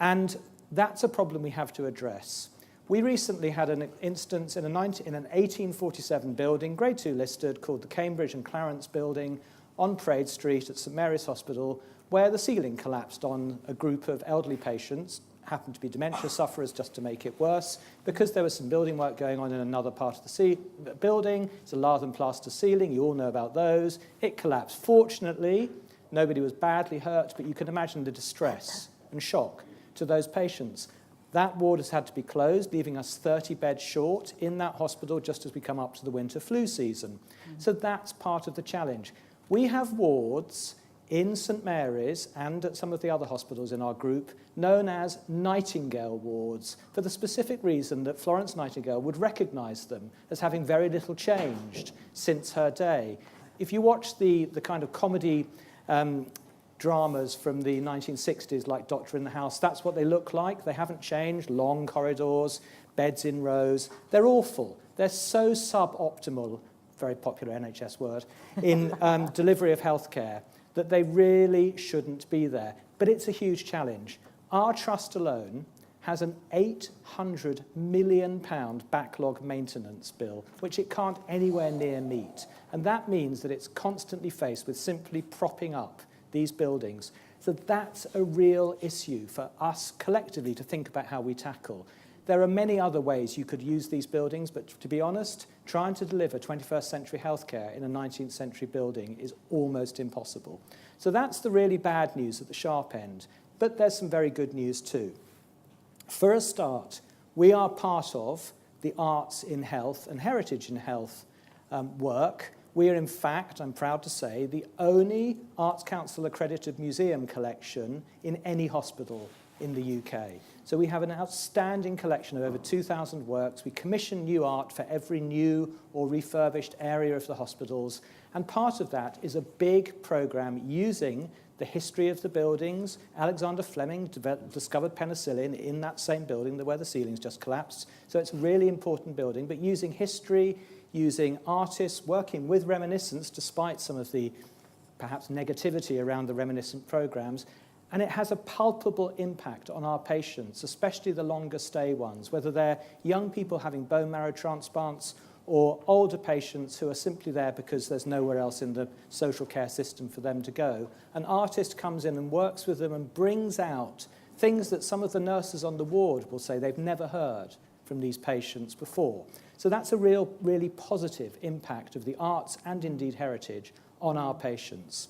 And that's a problem we have to address. We recently had an instance in an 1847 building, Grade 2 listed, called the Cambridge and Clarence Building on Parade Street at St Mary's Hospital, where the ceiling collapsed on a group of elderly patients, happened to be dementia sufferers just to make it worse, because there was some building work going on in another part of the building. It's a lath and plaster ceiling, you all know about those. It collapsed. Fortunately, nobody was badly hurt, but you can imagine the distress and shock to those patients. That ward has had to be closed, leaving us 30 beds short in that hospital just as we come up to the winter flu season. So that's part of the challenge. We have wards in St Mary's and at some of the other hospitals in our group known as Nightingale wards for the specific reason that Florence Nightingale would recognise them as having very little changed since her day. If you watch the kind of comedy dramas from the 1960s, like Doctor in the House, that's what they look like. They haven't changed. Long corridors, beds in rows. They're awful. They're so suboptimal, very popular NHS word, in delivery of healthcare that they really shouldn't be there. But it's a huge challenge. Our trust alone has an £800 million backlog maintenance bill, which it can't anywhere near meet. And that means that it's constantly faced with simply propping up these buildings. So that's a real issue for us collectively to think about how we tackle. There are many other ways you could use these buildings, but to be honest, trying to deliver 21st century healthcare in a 19th century building is almost impossible. So that's the really bad news at the sharp end, but there's some very good news too. For a start, we are part of the Arts in Health and Heritage in Health work. We are, in fact, I'm proud to say, the only Arts Council accredited museum collection in any hospital in the UK. So we have an outstanding collection of over 2,000 works. We commission new art for every new or refurbished area of the hospitals. And part of that is a big programme using the history of the buildings. Alexander Fleming discovered penicillin in that same building where the ceilings just collapsed. So it's a really important building, but using history, using artists, working with reminiscence, despite some of the perhaps negativity around the reminiscent programmes. And it has a palpable impact on our patients, especially the longer stay ones, whether they're young people having bone marrow transplants or older patients who are simply there because there's nowhere else in the social care system for them to go. An artist comes in and works with them and brings out things that some of the nurses on the ward will say they've never heard from these patients before. So that's a really positive impact of the arts and indeed heritage on our patients.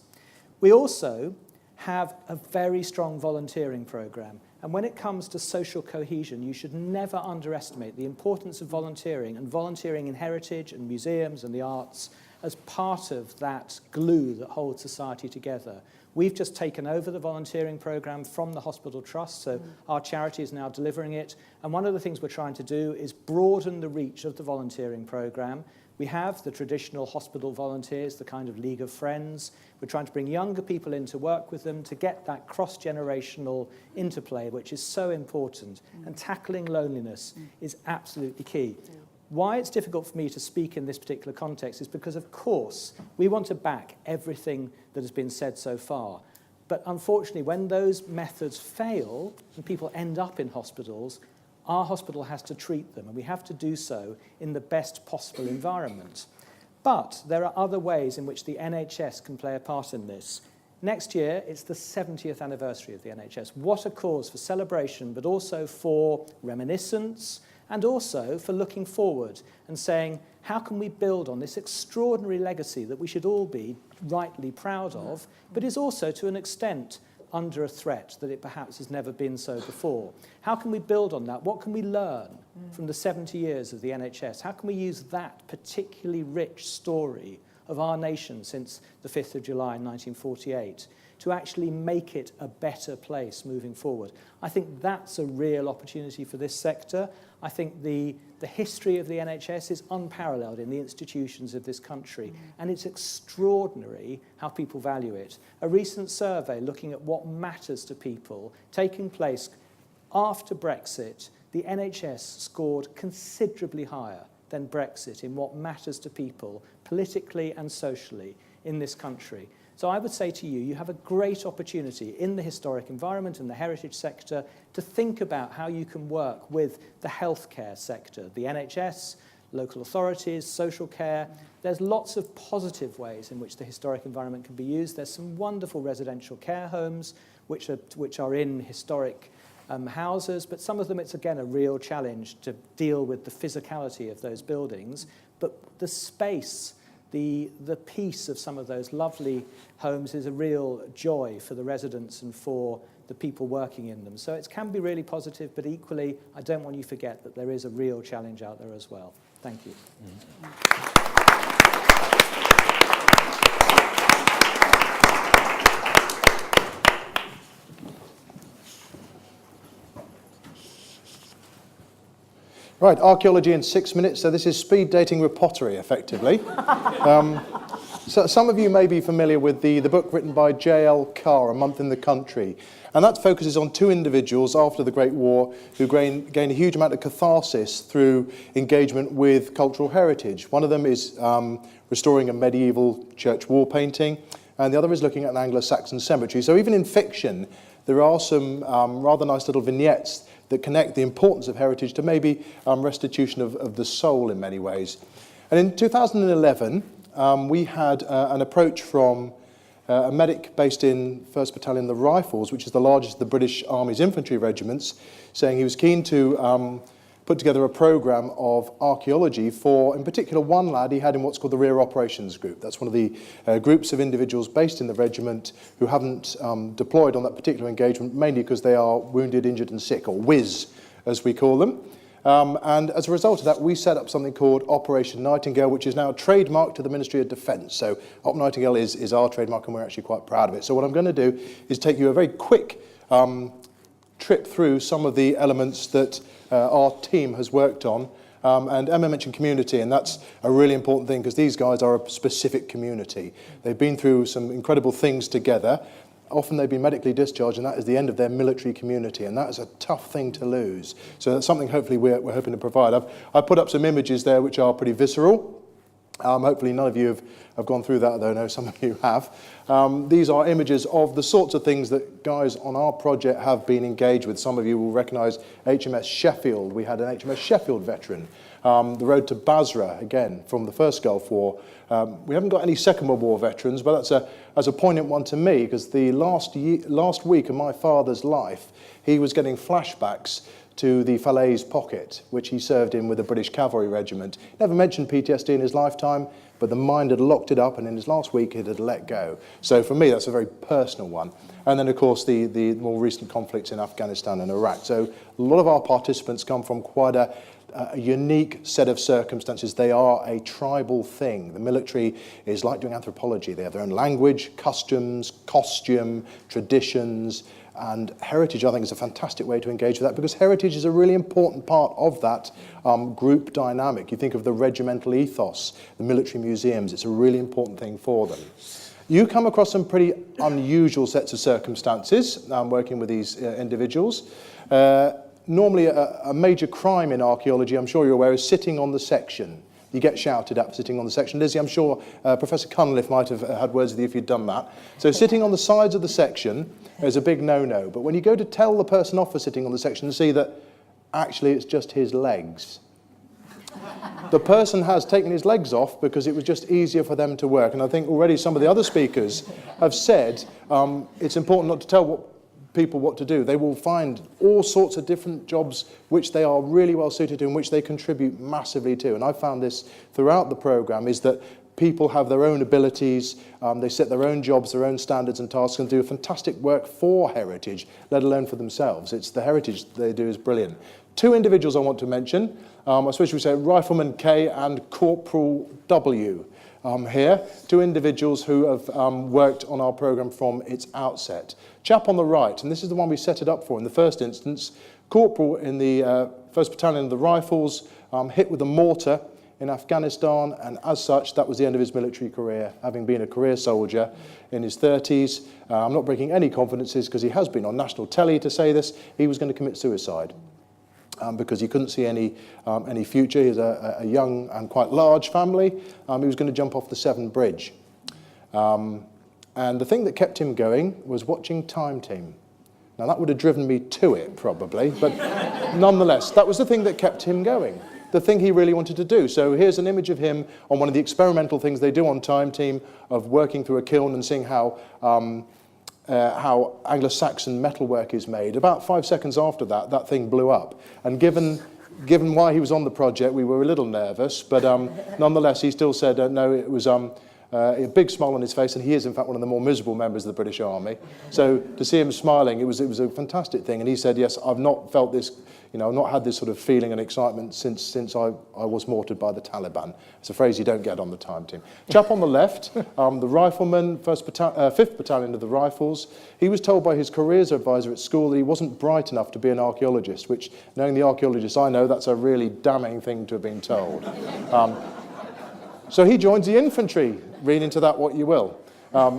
We also have a very strong volunteering programme. And when it comes to social cohesion, you should never underestimate the importance of volunteering and volunteering in heritage and museums and the arts as part of that glue that holds society together. We've just taken over the volunteering programme from the Hospital Trust, so our charity is now delivering it. And one of the things we're trying to do is broaden the reach of the volunteering programme. We have the traditional hospital volunteers, the kind of League of Friends. We're trying to bring younger people in to work with them to get that cross-generational interplay, which is so important. And tackling loneliness is absolutely key. Why it's difficult for me to speak in this particular context is because, of course, we want to back everything that has been said so far. But unfortunately, when those methods fail and people end up in hospitals, our hospital has to treat them, and we have to do so in the best possible environment. But there are other ways in which the NHS can play a part in this. Next year, it's the 70th anniversary of the NHS. What a cause for celebration, but also for reminiscence, and also for looking forward and saying, how can we build on this extraordinary legacy that we should all be rightly proud of, but is also, to an extent, under a threat that it perhaps has never been so before? How can we build on that? What can we learn from the 70 years of the NHS? How can we use that particularly rich story of our nation since the 5th of July 1948 to actually make it a better place moving forward? I think that's a real opportunity for this sector. I think the history of the NHS is unparalleled in the institutions of this country, and it's extraordinary how people value it. A recent survey looking at what matters to people taking place after Brexit, the NHS scored considerably higher than Brexit in what matters to people politically and socially in this country. So I would say to you, you have a great opportunity in the historic environment and the heritage sector to think about how you can work with the healthcare sector, the NHS, local authorities, social care. There's lots of positive ways in which the historic environment can be used. There's some wonderful residential care homes which are in historic houses, but some of them it's again a real challenge to deal with the physicality of those buildings. But the space, the peace of some of those lovely homes is a real joy for the residents and for the people working in them. So it can be really positive, but equally, I don't want you to forget that there is a real challenge out there as well. Thank you. Right, archaeology in 6 minutes. So this is speed dating with pottery, effectively. So some of you may be familiar with the book written by J.L. Carr, A Month in the Country. And that focuses on two individuals after the Great War who gained a huge amount of catharsis through engagement with cultural heritage. One of them is restoring a medieval church wall painting, and the other is looking at an Anglo-Saxon cemetery. So even in fiction, there are some rather nice little vignettes that connect the importance of heritage to maybe restitution of the soul in many ways. And in 2011, we had an approach from a medic based in 1st Battalion, the Rifles, which is the largest of the British Army's infantry regiments, saying he was keen to put together a programme of archaeology for, in particular, one lad he had in what's called the Rear Operations Group. That's one of the groups of individuals based in the regiment who haven't deployed on that particular engagement, mainly because they are wounded, injured and sick, or WIS, as we call them. And as a result of that, we set up something called Operation Nightingale, which is now trademarked to the Ministry of Defence. So Op Nightingale is our trademark, and we're actually quite proud of it. So what I'm going to do is take you a very quick trip through some of the elements that our team has worked on. And Emma mentioned community, and that's a really important thing because these guys are a specific community. They've been through some incredible things together. Often they've been medically discharged, and that is the end of their military community, and that is a tough thing to lose. So that's something hopefully we're hoping to provide. I've put up some images there which are pretty visceral. Hopefully none of you have gone through that, though I know some of you have. These are images of the sorts of things that guys on our project have been engaged with. Some of you will recognise HMS Sheffield. We had an HMS Sheffield veteran. The road to Basra, again, from the First Gulf War. We haven't got any Second World War veterans, but that's a poignant one to me, because the last week of my father's life, he was getting flashbacks to the Falaise pocket, which he served in with the British Cavalry Regiment. Never mentioned PTSD in his lifetime, but the mind had locked it up, and in his last week it had let go. So for me, that's a very personal one. And then, of course, the more recent conflicts in Afghanistan and Iraq. So a lot of our participants come from quite a a unique set of circumstances. They are a tribal thing. The military is like doing anthropology. They have their own language, customs, costume, traditions, and heritage, I think, is a fantastic way to engage with that, because heritage is a really important part of that group dynamic. You think of the regimental ethos, the military museums, it's a really important thing for them. You come across some pretty unusual sets of circumstances working with these individuals. Normally, a major crime in archaeology, I'm sure you're aware, is sitting on the section. You get shouted at for sitting on the section. Lizzie, I'm sure Professor Cunliffe might have had words with you if you'd done that. So sitting on the sides of the section is a big no-no. But when you go to tell the person off for sitting on the section and see that actually it's just his legs, the person has taken his legs off because it was just easier for them to work. And I think already some of the other speakers have said it's important not to tell people what to do. They will find all sorts of different jobs which they are really well suited to and which they contribute massively to. And I found this throughout the programme, is that people have their own abilities, they set their own jobs, their own standards and tasks, and do fantastic work for heritage, let alone for themselves. It's the heritage they do is brilliant. Two individuals I want to mention, I suppose we say Rifleman K and Corporal W here, two individuals who have worked on our programme from its outset. Chap on the right, and this is the one we set it up for in the first instance, Corporal in the 1st Battalion of the Rifles, hit with a mortar in Afghanistan, and as such, that was the end of his military career, having been a career soldier in his 30s. I'm not breaking any confidences because he has been on national telly to say this. He was going to commit suicide because he couldn't see any future. He has a young and quite large family. He was going to jump off the Severn Bridge. And the thing that kept him going was watching Time Team. Now, that would have driven me to it, probably, but nonetheless, that was the thing that kept him going, the thing he really wanted to do. So here's an image of him on one of the experimental things they do on Time Team, of working through a kiln and seeing how Anglo-Saxon metalwork is made. About 5 seconds after that, that thing blew up. And given why he was on the project, we were a little nervous, but nonetheless, he still said, no, it was a big smile on his face, and he is, in fact, one of the more miserable members of the British Army. So to see him smiling, it was a fantastic thing. And he said, yes, I've not felt this, I've not had this sort of feeling and excitement since I was mortared by the Taliban. It's a phrase you don't get on the Time Team. Chap on the left, the rifleman, 5th Battalion of the Rifles. He was told by his careers advisor at school that he wasn't bright enough to be an archaeologist, which, knowing the archaeologists I know, that's a really damning thing to have been told. So he joins the infantry. Read into that what you will.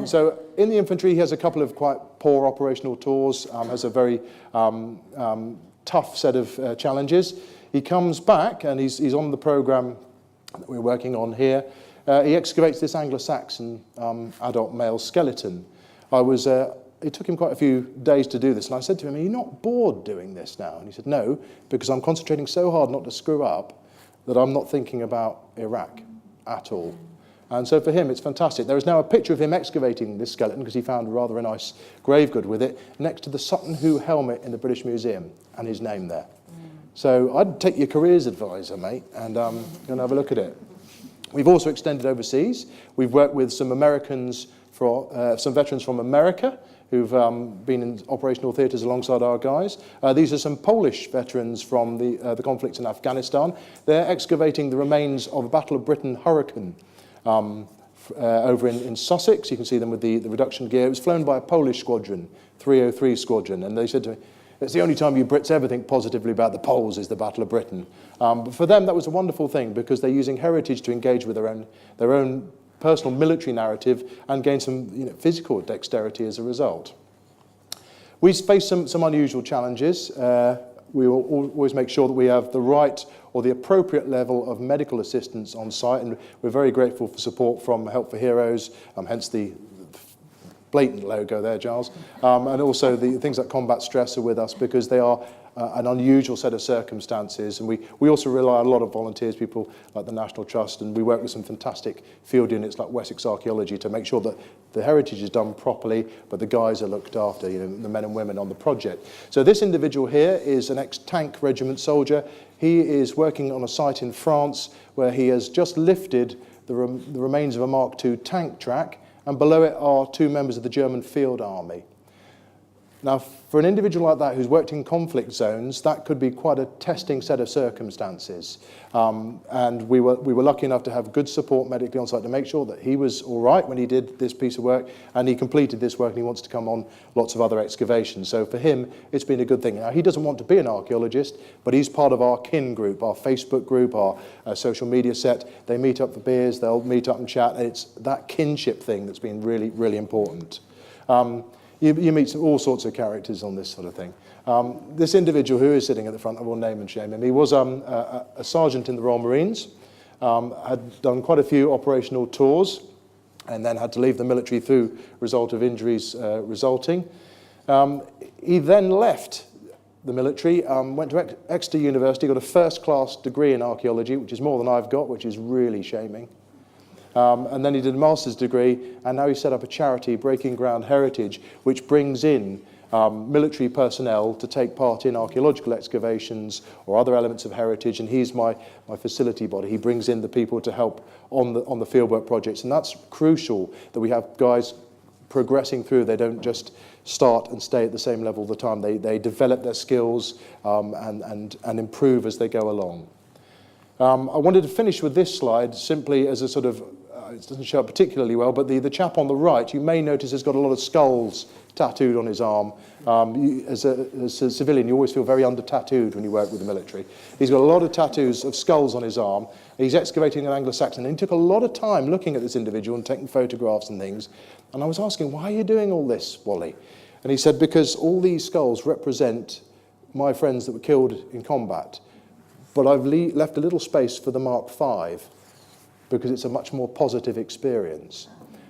So in the infantry, he has a couple of quite poor operational tours, has a very tough set of challenges. He comes back, and he's on the programme that we're working on here. He excavates this Anglo-Saxon adult male skeleton. It took him quite a few days to do this, and I said to him, are you not bored doing this now? And he said, no, because I'm concentrating so hard not to screw up that I'm not thinking about Iraq at all. And so for him, it's fantastic. There is now a picture of him excavating this skeleton, because he found rather a nice grave good with it, next to the Sutton Hoo helmet in the British Museum, and his name there. So I'd take your careers advisor, mate, and go and have a look at it. We've also extended overseas. We've worked with some Americans, some veterans from America, who've been in operational theatres alongside our guys. These are some Polish veterans from the conflicts in Afghanistan. They're excavating the remains of a Battle of Britain Hurricane over in Sussex. You can see them with the reduction gear. It was flown by a Polish squadron, 303 Squadron, and they said to me, it's the only time you Brits ever think positively about the Poles is the Battle of Britain. But for them, that was a wonderful thing, because they're using heritage to engage with their own personal military narrative and gain some physical dexterity as a result. We face some unusual challenges. We will always make sure that we have the right or the appropriate level of medical assistance on site, and we're very grateful for support from Help for Heroes, hence the blatant logo there, Giles, and also the things like Combat Stress are with us, because they are an unusual set of circumstances, and we also rely on a lot of volunteers, people like the National Trust, and we work with some fantastic field units like Wessex Archaeology to make sure that the heritage is done properly, but the guys are looked after, the men and women on the project. So this individual here is an ex-tank regiment soldier. He is working on a site in France where he has just lifted the remains of a Mark II tank track, and below it are two members of the German Field Army. Now, for an individual like that who's worked in conflict zones, that could be quite a testing set of circumstances. And we were lucky enough to have good support medically on site to make sure that he was all right when he did this piece of work, and he completed this work, and he wants to come on lots of other excavations. So for him, it's been a good thing. Now, he doesn't want to be an archaeologist, but he's part of our kin group, our Facebook group, our social media set. They meet up for beers, they'll meet up and chat. It's that kinship thing that's been really, really important. You meet all sorts of characters on this sort of thing. This individual who is sitting at the front, I will name and shame him. He was a sergeant in the Royal Marines, had done quite a few operational tours, and then had to leave the military through result of injuries resulting. He then left the military, went to Exeter University, got a first-class degree in archaeology, which is more than I've got, which is really shaming. And then he did a master's degree, and now he set up a charity, Breaking Ground Heritage, which brings in military personnel to take part in archaeological excavations or other elements of heritage, and he's my facility body. He brings in the people to help on the fieldwork projects, and that's crucial that we have guys progressing through. They don't just start and stay at the same level all the time. They develop their skills and improve as they go along. I wanted to finish with this slide simply as a sort of, it doesn't show up particularly well, but the chap on the right, you may notice, has got a lot of skulls tattooed on his arm. As a civilian, you always feel very under-tattooed when you work with the military. He's got a lot of tattoos of skulls on his arm. He's excavating an Anglo-Saxon, and he took a lot of time looking at this individual and taking photographs and things. And I was asking, why are you doing all this, Wally? And he said, because all these skulls represent my friends that were killed in combat. But I've left a little space for the Mark V because it's a much more positive experience.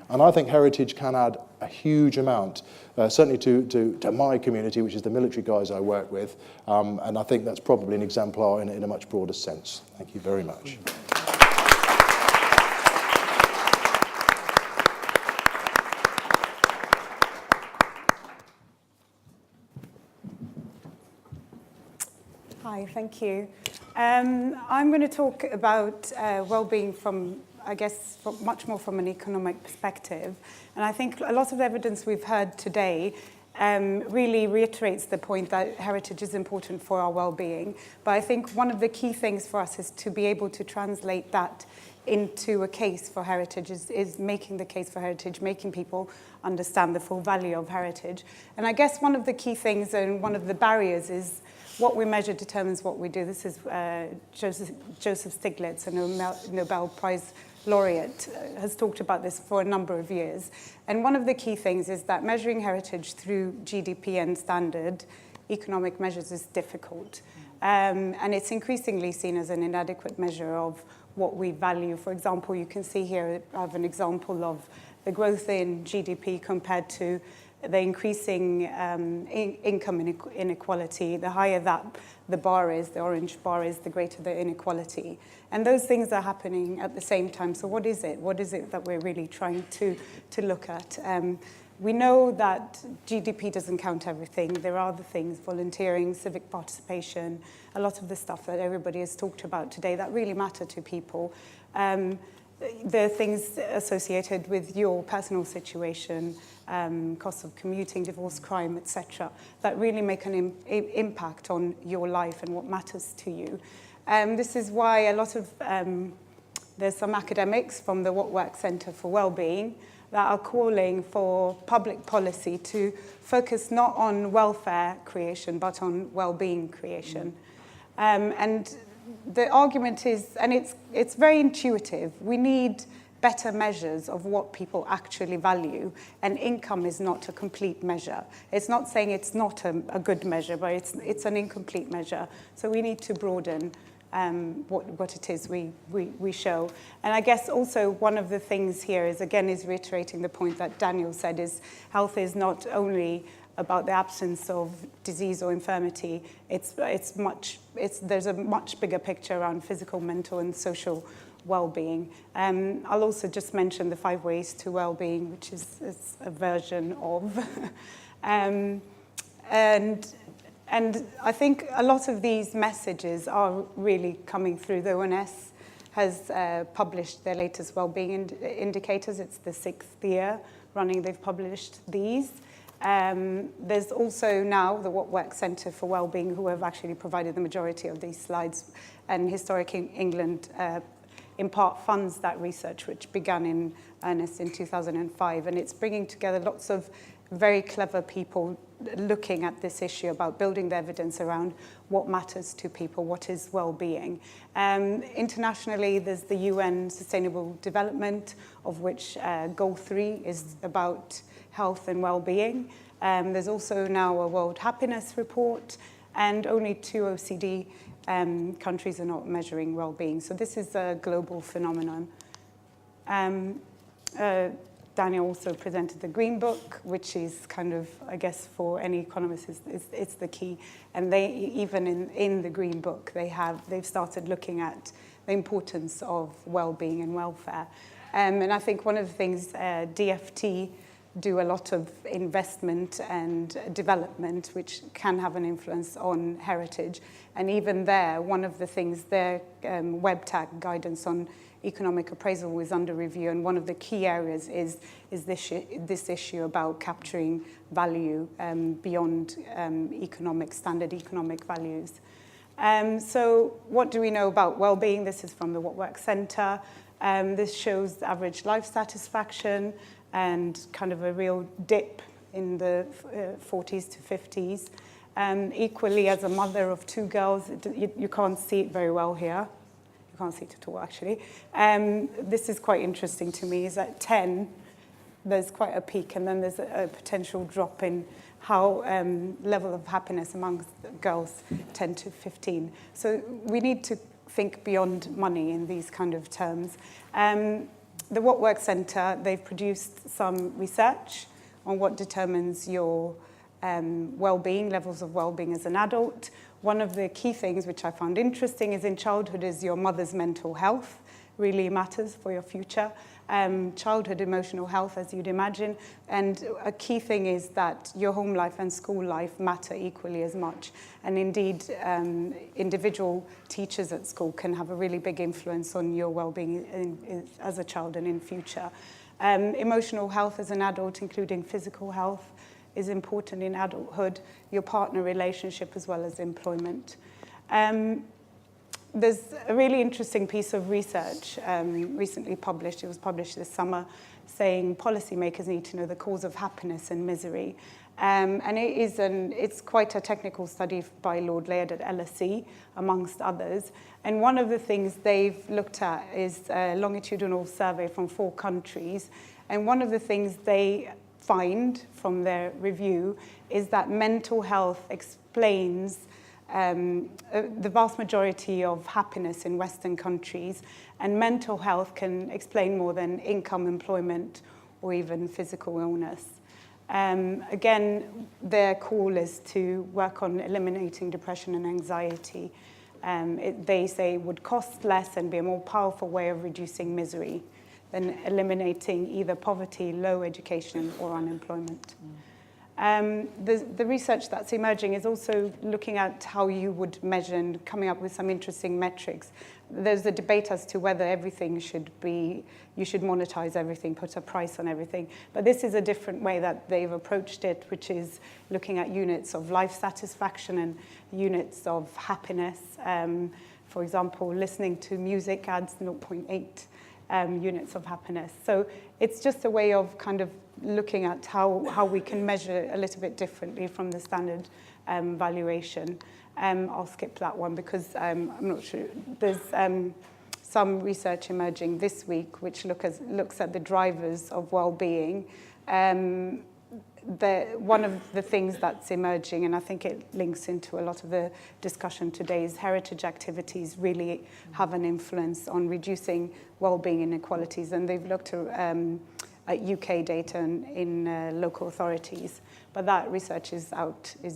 And I think heritage can add a huge amount, certainly to my community, which is the military guys I work with. And I think that's probably an exemplar in a much broader sense. Thank you very much. Hi, thank you. I'm going to talk about well-being from, I guess, much more from an economic perspective. And I think a lot of the evidence we've heard today really reiterates the point that heritage is important for our well-being. But I think one of the key things for us is to be able to translate that into a case for heritage, is making the case for heritage, making people understand the full value of heritage. And I guess one of the key things and one of the barriers is what we measure determines what we do. This is Joseph Stiglitz, a Nobel Prize laureate, has talked about this for a number of years. And one of the key things is that measuring heritage through GDP and standard economic measures is difficult. And it's increasingly seen as an inadequate measure of what we value. For example, you can see here, I have an example of the growth in GDP compared to the increasing income inequality. The higher that the bar is, the orange bar is, the greater the inequality. And those things are happening at the same time. So what is it? What is it that we're really trying to look at? We know that GDP doesn't count everything. There are other things, volunteering, civic participation, a lot of the stuff that everybody has talked about today that really matter to people. There are things associated with your personal situation, costs of commuting, divorce, crime, etc., that really make an impact on your life and what matters to you. This is why a lot of, there's some academics from the What Works Centre for Wellbeing that are calling for public policy to focus not on welfare creation, but on well-being creation. And the argument is, and it's very intuitive, we need better measures of what people actually value, and income is not a complete measure. It's not saying it's not a good measure, but it's an incomplete measure. So we need to broaden what it is we show. And I guess also one of the things here is reiterating the point that Daniel said, is health is not only about the absence of disease or infirmity. There's a much bigger picture around physical, mental, and social well-being. I'll also just mention the 5 ways to well-being, which is a version of. And I think a lot of these messages are really coming through. The ONS has published their latest well-being indicators. It's the 6th year running they've published these. There's also now the What Works Centre for Wellbeing, who have actually provided the majority of these slides, and Historic England in part funds that research, which began in earnest in 2005, and it's bringing together lots of very clever people looking at this issue about building the evidence around what matters to people, what is well-being. Internationally, there's the UN Sustainable Development, of which Goal 3 is about health and well-being. There's also now a World Happiness Report, and only 2 OECD countries are not measuring well-being. So this is a global phenomenon. Daniel also presented the Green Book, which is kind of, I guess, for any economist, it's the key. And they, even in the Green Book, they've started looking at the importance of well-being and welfare. And I think one of the things DFT do a lot of investment and development, which can have an influence on heritage. And even there, one of the things, their WebTag guidance on economic appraisal was under review, and one of the key areas is this issue about capturing value beyond standard economic values. So what do we know about well-being? This is from the What Works Centre. This shows the average life satisfaction and kind of a real dip in the 40s to 50s. Equally, as a mother of 2 girls, you can't see it very well here. You can't see it at all, actually. This is quite interesting to me, is at 10, there's quite a peak, and then there's a potential drop in how level of happiness amongst girls 10 to 15. So we need to think beyond money in these kind of terms. The What Works Centre, they've produced some research on what determines your well-being, levels of well-being as an adult. One of the key things which I found interesting is in childhood is your mother's mental health really matters for your future. Childhood emotional health, as you'd imagine. And a key thing is that your home life and school life matter equally as much. And indeed, individual teachers at school can have a really big influence on your well-being as a child and in future. Emotional health as an adult, including physical health, is important in adulthood, your partner relationship as well as employment. There's a really interesting piece of research recently published, it was published this summer, saying policymakers need to know the cause of happiness and misery. And it's quite a technical study by Lord Laird at LSE, amongst others. And one of the things they've looked at is a longitudinal survey from 4 countries. And one of the things they find from their review is that mental health explains the vast majority of happiness in Western countries, and mental health can explain more than income, employment, or even physical illness. Again, their call is to work on eliminating depression and anxiety. They say it would cost less and be a more powerful way of reducing misery than eliminating either poverty, low education, or unemployment. The research that's emerging is also looking at how you would measure and coming up with some interesting metrics. There's a debate as to whether everything you should monetize everything, put a price on everything. But this is a different way that they've approached it, which is looking at units of life satisfaction and units of happiness. For example, listening to music adds 0.8 units of happiness. So it's just a way of kind of looking at how we can measure a little bit differently from the standard valuation. I'll skip that one because I'm not sure. There's some research emerging this week which looks at the drivers of well-being. One of the things that's emerging, and I think it links into a lot of the discussion today, is heritage activities really have an influence on reducing well-being inequalities, and they've looked at UK data in local authorities, but that research is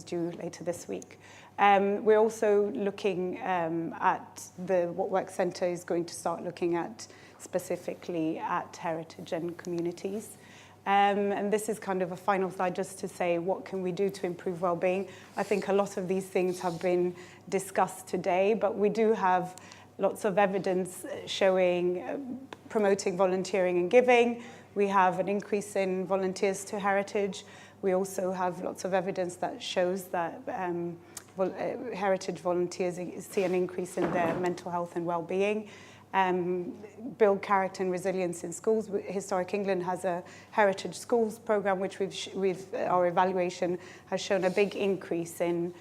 due later this week. We're also looking at What Works Centre is going to start looking at specifically at heritage and communities. And this is kind of a final slide just to say what can we do to improve well-being. I think a lot of these things have been discussed today, but we do have lots of evidence showing promoting volunteering and giving. We have an increase in volunteers to heritage. We also have lots of evidence that shows that heritage volunteers see an increase in their mental health and well-being. Build character and resilience in schools. Historic England has a heritage schools program, which our evaluation has shown a big increase in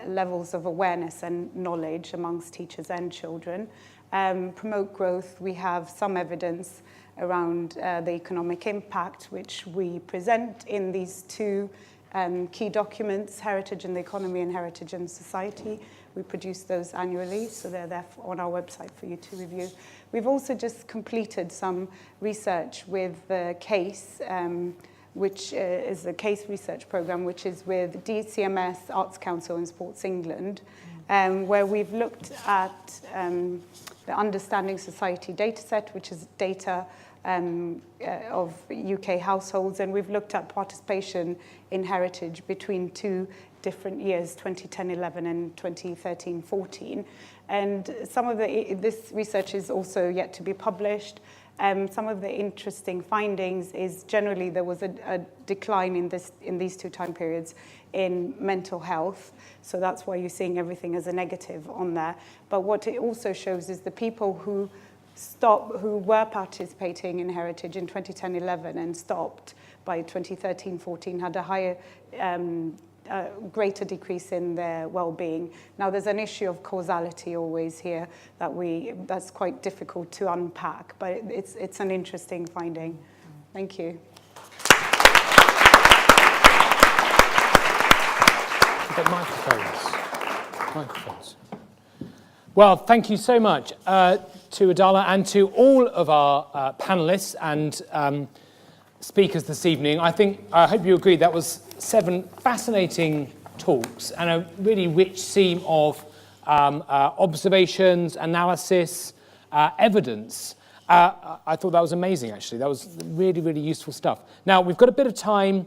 levels of awareness and knowledge amongst teachers and children. Promote growth. We have some evidence around the economic impact, which we present in these two key documents, Heritage and the Economy and Heritage and Society. We produce those annually, so they're there on our website for you to review. We've also just completed some research with the CASE, which is a CASE research program, which is with DCMS, Arts Council and Sports England, where we've looked at the Understanding Society dataset, which is data of UK households, and we've looked at participation in heritage between two different years, 2010-11 and 2013-14. And some of this research is also yet to be published. Some of the interesting findings is generally there was a decline in these two time periods in mental health. So that's why you're seeing everything as a negative on there. But what it also shows is the people who were participating in heritage in 2010-11 and stopped by 2013-14 had a higher, greater decrease in their well-being. Now, there's an issue of causality always here that's quite difficult to unpack, but it's an interesting finding. Thank you. We've got microphones. Well, thank you so much to Adala and to all of our panelists and speakers this evening. I hope you agree that was 7 fascinating talks and a really rich theme of observations, analysis, evidence. I thought that was amazing, actually. That was really, really useful stuff. Now, we've got a bit of time,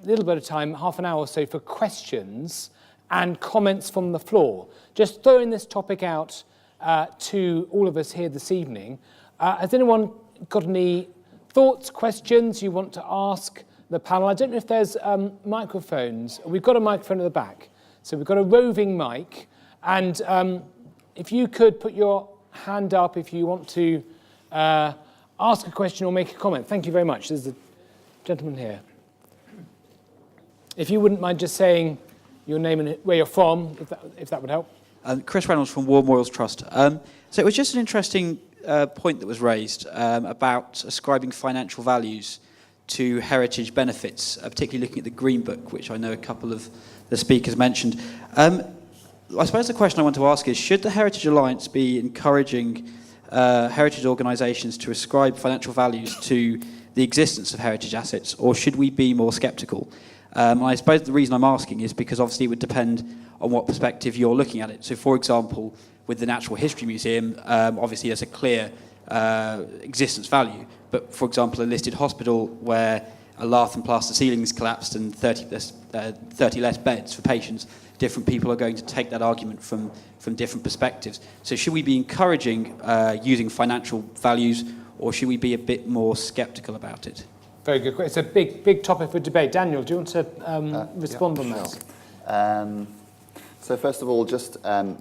little bit of time, half an hour or so for questions and comments from the floor. Just throwing this topic out to all of us here this evening. Has anyone got any thoughts, questions you want to ask the panel? I don't know if there's microphones. We've got a microphone at the back. So we've got a roving mic. And if you could put your hand up if you want to ask a question or make a comment. Thank you very much. There's a gentleman here. If you wouldn't mind just saying your name and where you're from, if that would help. Chris Reynolds from War Memorials Trust. So it was just an interesting point that was raised about ascribing financial values to heritage benefits, particularly looking at the Green Book, which I know a couple of the speakers mentioned. I suppose the question I want to ask is, should the Heritage Alliance be encouraging heritage organisations to ascribe financial values to the existence of heritage assets, or should we be more sceptical? And I suppose the reason I'm asking is because obviously it would depend on what perspective you're looking at it. So, for example, with the Natural History Museum, obviously there's a clear existence value. But, for example, a listed hospital where a lath and plaster ceilings collapsed and 30 less beds for patients, different people are going to take that argument from different perspectives. So should we be encouraging using financial values, or should we be a bit more sceptical about it? Very good. It's a big topic for debate. Daniel, do you want to respond on that? So first of all, just a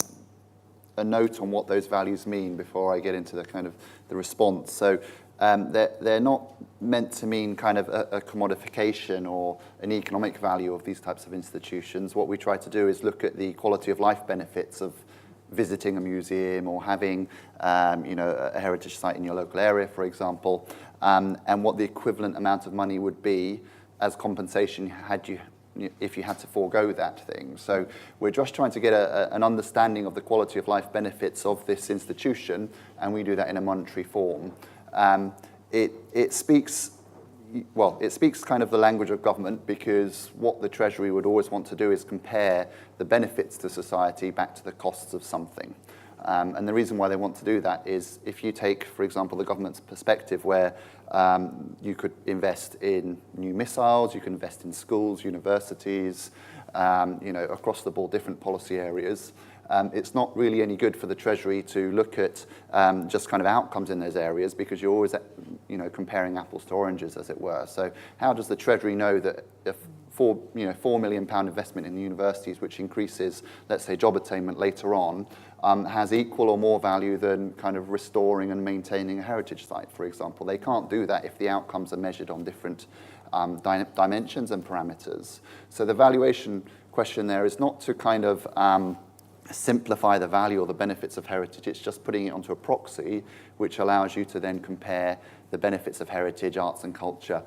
note on what those values mean before I get into the kind of the response. So they're not meant to mean kind of a commodification or an economic value of these types of institutions. What we try to do is look at the quality of life benefits of visiting a museum or having a heritage site in your local area, for example, and what the equivalent amount of money would be as compensation if you had to forego that thing. So we're just trying to get an understanding of the quality of life benefits of this institution, and we do that in a monetary form. It speaks kind of the language of government, because what the Treasury would always want to do is compare the benefits to society back to the costs of something. And the reason why they want to do that is if you take, for example, the government's perspective where you could invest in new missiles, you can invest in schools, universities, across the board, different policy areas. it's not really any good for the Treasury to look at just kind of outcomes in those areas, because you're always, comparing apples to oranges, as it were. So how does the Treasury know that if £4 million investment in the universities, which increases, let's say, job attainment later on, has equal or more value than kind of restoring and maintaining a heritage site, for example? They can't do that if the outcomes are measured on different dimensions and parameters. So the valuation question there is not to kind of simplify the value or the benefits of heritage. It's just putting it onto a proxy, which allows you to then compare the benefits of heritage, arts and culture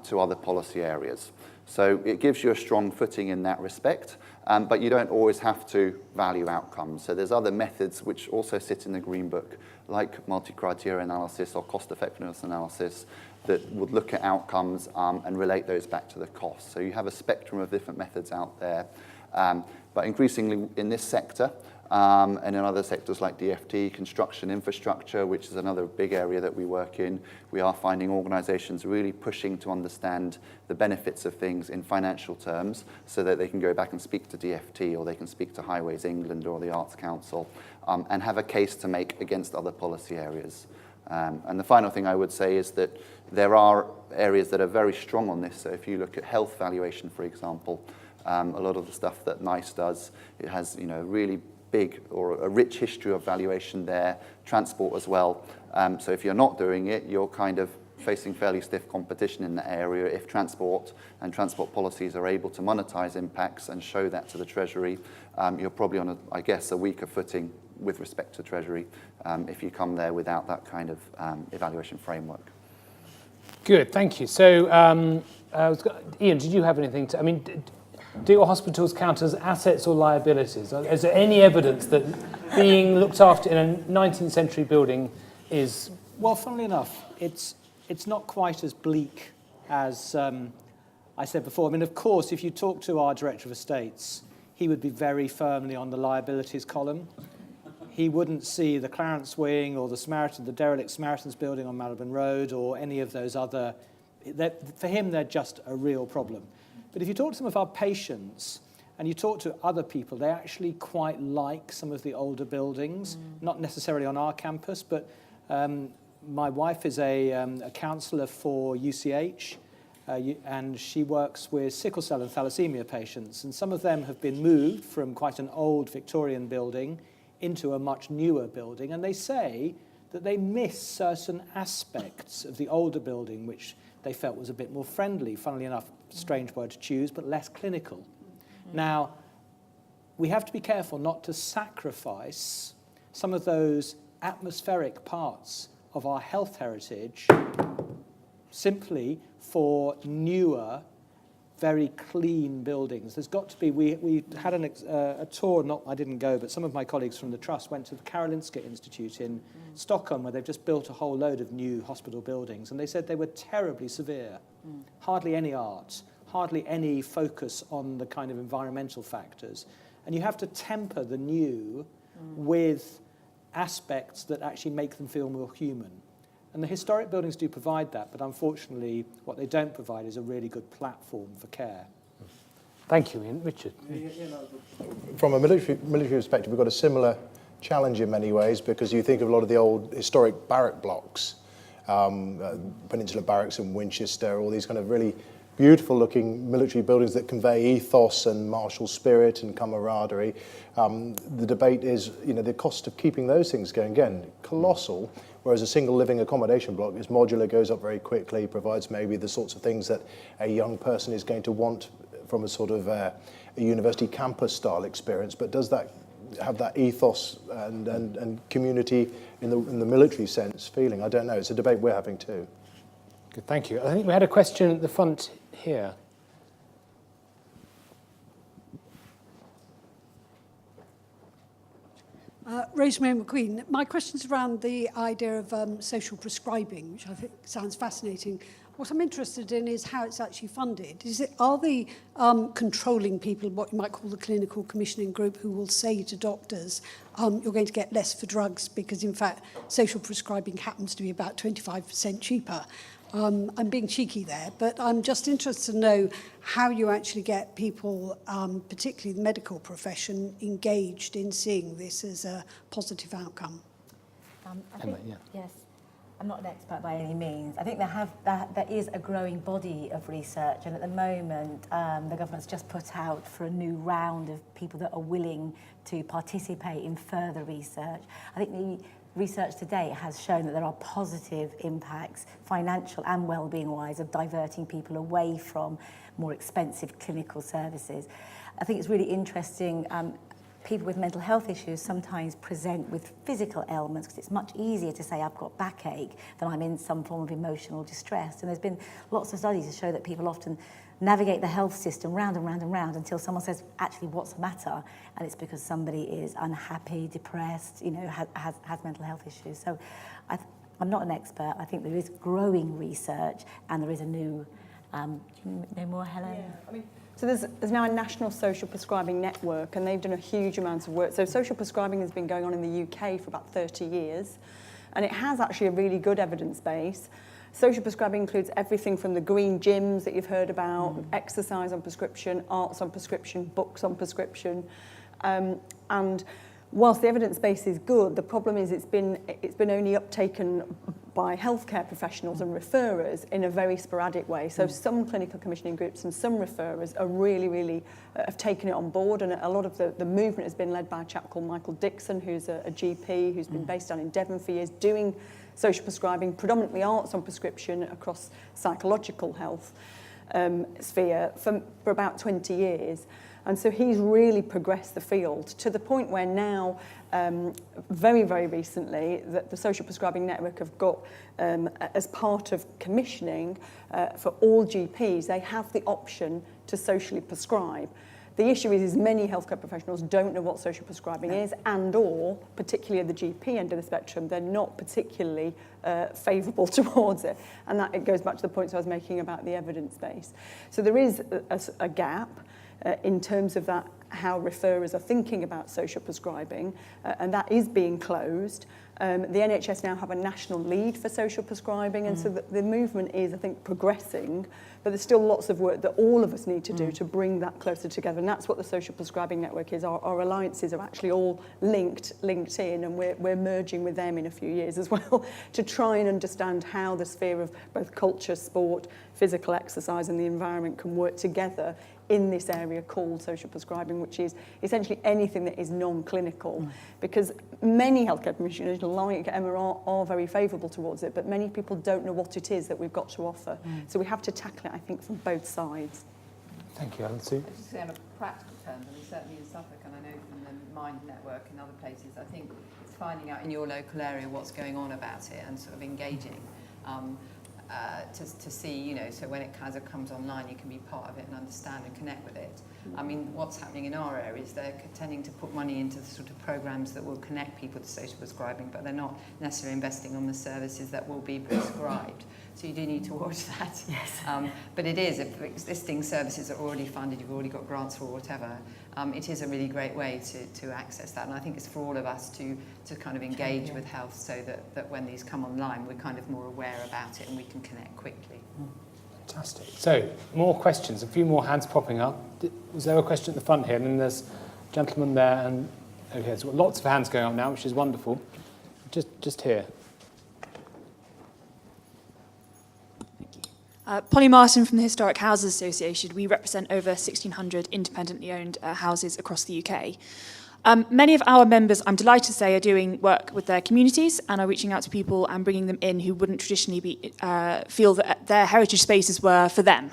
to other policy areas. So it gives you a strong footing in that respect, but you don't always have to value outcomes. So there's other methods which also sit in the Green Book, like multi-criteria analysis or cost-effectiveness analysis, that would look at outcomes and relate those back to the cost. So you have a spectrum of different methods out there. But increasingly in this sector, and in other sectors like DFT, construction infrastructure, which is another big area that we work in, we are finding organisations really pushing to understand the benefits of things in financial terms, so that they can go back and speak to DFT, or they can speak to Highways England or the Arts Council, and have a case to make against other policy areas. And the final thing I would say is that there are areas that are very strong on this. So if you look at health valuation, for example, a lot of the stuff that NICE does, it has really big or a rich history of valuation there, transport as well. So if you're not doing it, you're kind of facing fairly stiff competition in that area. If transport and transport policies are able to monetize impacts and show that to the Treasury, you're probably on, a weaker footing with respect to Treasury if you come there without that kind of evaluation framework. Good, thank you. So, Ian, did you have anything to... do your hospitals count as assets or liabilities? Is there any evidence that being looked after in a 19th century building is... Well, funnily enough, it's not quite as bleak as I said before. Of course, if you talk to our Director of Estates, he would be very firmly on the liabilities column. He wouldn't see the Clarence Wing or the derelict Samaritans building on Marylebone Road or any of those other... For him, they're just a real problem. But if you talk to some of our patients and you talk to other people, they actually quite like some of the older buildings, not necessarily on our campus, but my wife is a counsellor for UCH, and she works with sickle cell and thalassemia patients, and some of them have been moved from quite an old Victorian building into a much newer building, and they say that they miss certain aspects of the older building which they felt was a bit more friendly, funnily enough, strange word to choose, but less clinical. Now, we have to be careful not to sacrifice some of those atmospheric parts of our health heritage simply for newer, very clean buildings. There's got to be, we had a tour, I didn't go, but some of my colleagues from the Trust went to the Karolinska Institute in Stockholm, where they've just built a whole load of new hospital buildings, and they said they were terribly severe. Hardly any art, hardly any focus on the kind of environmental factors. And you have to temper the new with aspects that actually make them feel more human. And the historic buildings do provide that, but unfortunately, what they don't provide is a really good platform for care. Thank you, Ian. Richard? From a military perspective, we've got a similar challenge in many ways, because you think of a lot of the old historic barrack blocks, Peninsula Barracks in Winchester, all these kind of really beautiful looking military buildings that convey ethos and martial spirit and camaraderie. The debate is, the cost of keeping those things going, again, colossal, whereas a single living accommodation block is modular, goes up very quickly, provides maybe the sorts of things that a young person is going to want from a sort of a university campus style experience, but does that have that ethos and community in the military sense feeling? I don't know. It's a debate we're having too. Good, thank you. I think we had a question at the front here. Rosemary McQueen. My question's around the idea of social prescribing, which I think sounds fascinating. What I'm interested in is how it's actually funded. Are the controlling people, what you might call the clinical commissioning group, who will say to doctors, you're going to get less for drugs because, in fact, social prescribing happens to be about 25% cheaper? I'm being cheeky there, but I'm just interested to know how you actually get people, particularly the medical profession, engaged in seeing this as a positive outcome. Yes. I'm not an expert by any means. I think there is a growing body of research, and at the moment the government's just put out for a new round of people that are willing to participate in further research. I think the research to date has shown that there are positive impacts, financial and well-being wise, of diverting people away from more expensive clinical services. I think it's really interesting. People with mental health issues sometimes present with physical ailments because it's much easier to say I've got backache than I'm in some form of emotional distress. And there's been lots of studies that show that people often navigate the health system round and round and round until someone says, actually, what's the matter? And it's because somebody is unhappy, depressed, has mental health issues. So I'm not an expert. I think there is growing research and there is a new... do you know more, Helen? Yeah, so there's now a national social prescribing network, and they've done a huge amount of work. So social prescribing has been going on in the UK for about 30 years, and it has actually a really good evidence base. Social prescribing includes everything from the green gyms that you've heard about, exercise on prescription, arts on prescription, books on prescription, and whilst the evidence base is good, the problem is it's been only uptaken by healthcare professionals and referrers in a very sporadic way. So some clinical commissioning groups and some referrers are really have taken it on board, and a lot of the movement has been led by a chap called Michael Dixon, who's a GP who's been based down in Devon for years, doing social prescribing, predominantly arts on prescription across psychological health sphere for about 20 years. And so he's really progressed the field to the point where now, very, very recently, that the Social Prescribing Network have got, as part of commissioning for all GPs, they have the option to socially prescribe. The issue is many healthcare professionals don't know what social prescribing is, and or, particularly at the GP end of the spectrum, they're not particularly favourable towards it. And that it goes back to the points I was making about the evidence base. So there is a gap in terms of that, how referrers are thinking about social prescribing, and that is being closed. The NHS now have a national lead for social prescribing, and so the movement is, I think, progressing, but there's still lots of work that all of us need to do to bring that closer together, and that's what the Social Prescribing Network is. Our alliances are actually all linked in, and we're merging with them in a few years as well to try and understand how the sphere of both culture, sport, physical exercise and the environment can work together in this area called social prescribing, which is essentially anything that is non-clinical, because many healthcare commissioners like Emma are very favourable towards it, but many people don't know what it is that we've got to offer. So we have to tackle it, I think, from both sides. Thank you, Helen. Sue? I was just saying, on a practical terms, I mean, certainly in Suffolk, and I know from the Mind Network and other places, I think it's finding out in your local area what's going on about it and sort of engaging. To see, so when it kind of comes online, you can be part of it and understand and connect with it. I mean, what's happening in our area is they're tending to put money into the sort of programs that will connect people to social prescribing, but they're not necessarily investing on the services that will be prescribed. So you do need to watch that. Yes. But it is, if existing services are already funded, you've already got grants for whatever, it is a really great way to access that. And I think it's for all of us to kind of engage with health so that when these come online, we're kind of more aware about it and we can connect quickly. Fantastic. So, more questions, a few more hands popping up. Was there a question at the front here? And then there's a gentleman there, and over here. So lots of hands going up now, which is wonderful. Just here. Polly Martin from the Historic Houses Association. We represent over 1,600 independently owned houses across the UK. Many of our members, I'm delighted to say, are doing work with their communities and are reaching out to people and bringing them in who wouldn't traditionally feel that their heritage spaces were for them.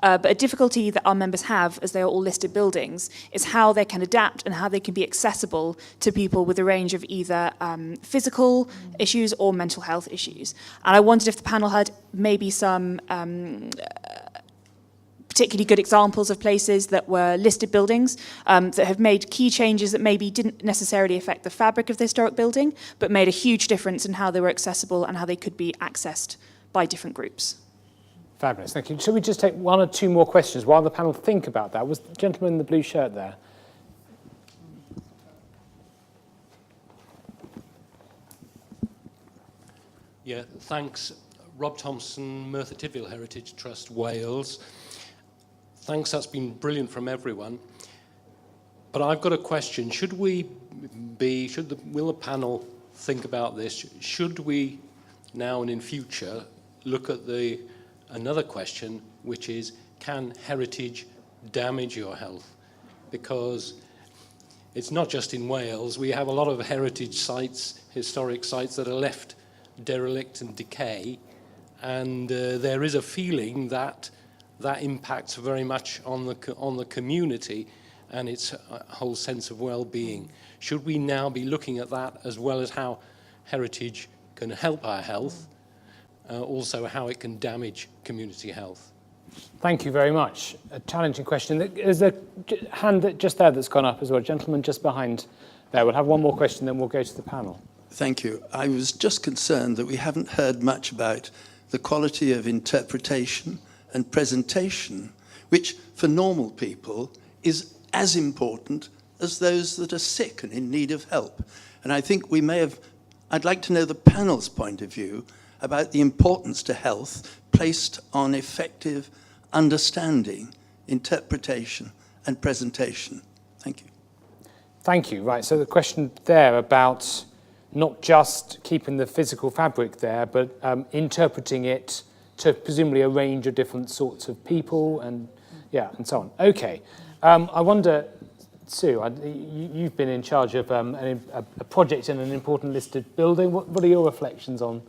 But a difficulty that our members have, as they are all listed buildings, is how they can adapt and how they can be accessible to people with a range of either physical issues or mental health issues. And I wondered if the panel had maybe some particularly good examples of places that were listed buildings that have made key changes that maybe didn't necessarily affect the fabric of the historic building, but made a huge difference in how they were accessible and how they could be accessed by different groups. Fabulous, thank you. Should we just take one or two more questions while the panel think about that? Was the gentleman in the blue shirt there? Yeah, thanks. Rob Thompson, Merthyr Tydfil Heritage Trust, Wales. Thanks, that's been brilliant from everyone. But I've got a question. Will the panel think about this? Should we now and in future look at another question, which is, can heritage damage your health? Because it's not just in Wales. We have a lot of heritage sites, historic sites, that are left derelict and decay, and there is a feeling that impacts very much on the community and its whole sense of well-being. Should we now be looking at that as well as how heritage can help our health, also how it can damage community health? Thank you very much. A challenging question. There's a hand just there that's gone up as well. Gentleman just behind there. We'll have one more question, then we'll go to the panel. Thank you. I was just concerned that we haven't heard much about the quality of interpretation and presentation, which for normal people is as important as those that are sick and in need of help. And I think I'd like to know the panel's point of view about the importance to health placed on effective understanding, interpretation, and presentation. Thank you. Thank you. Right, so the question there about not just keeping the physical fabric there, but interpreting it to presumably a range of different sorts of people and so on. Okay. I wonder, Sue, you've been in charge of a project in an important listed building. What are your reflections on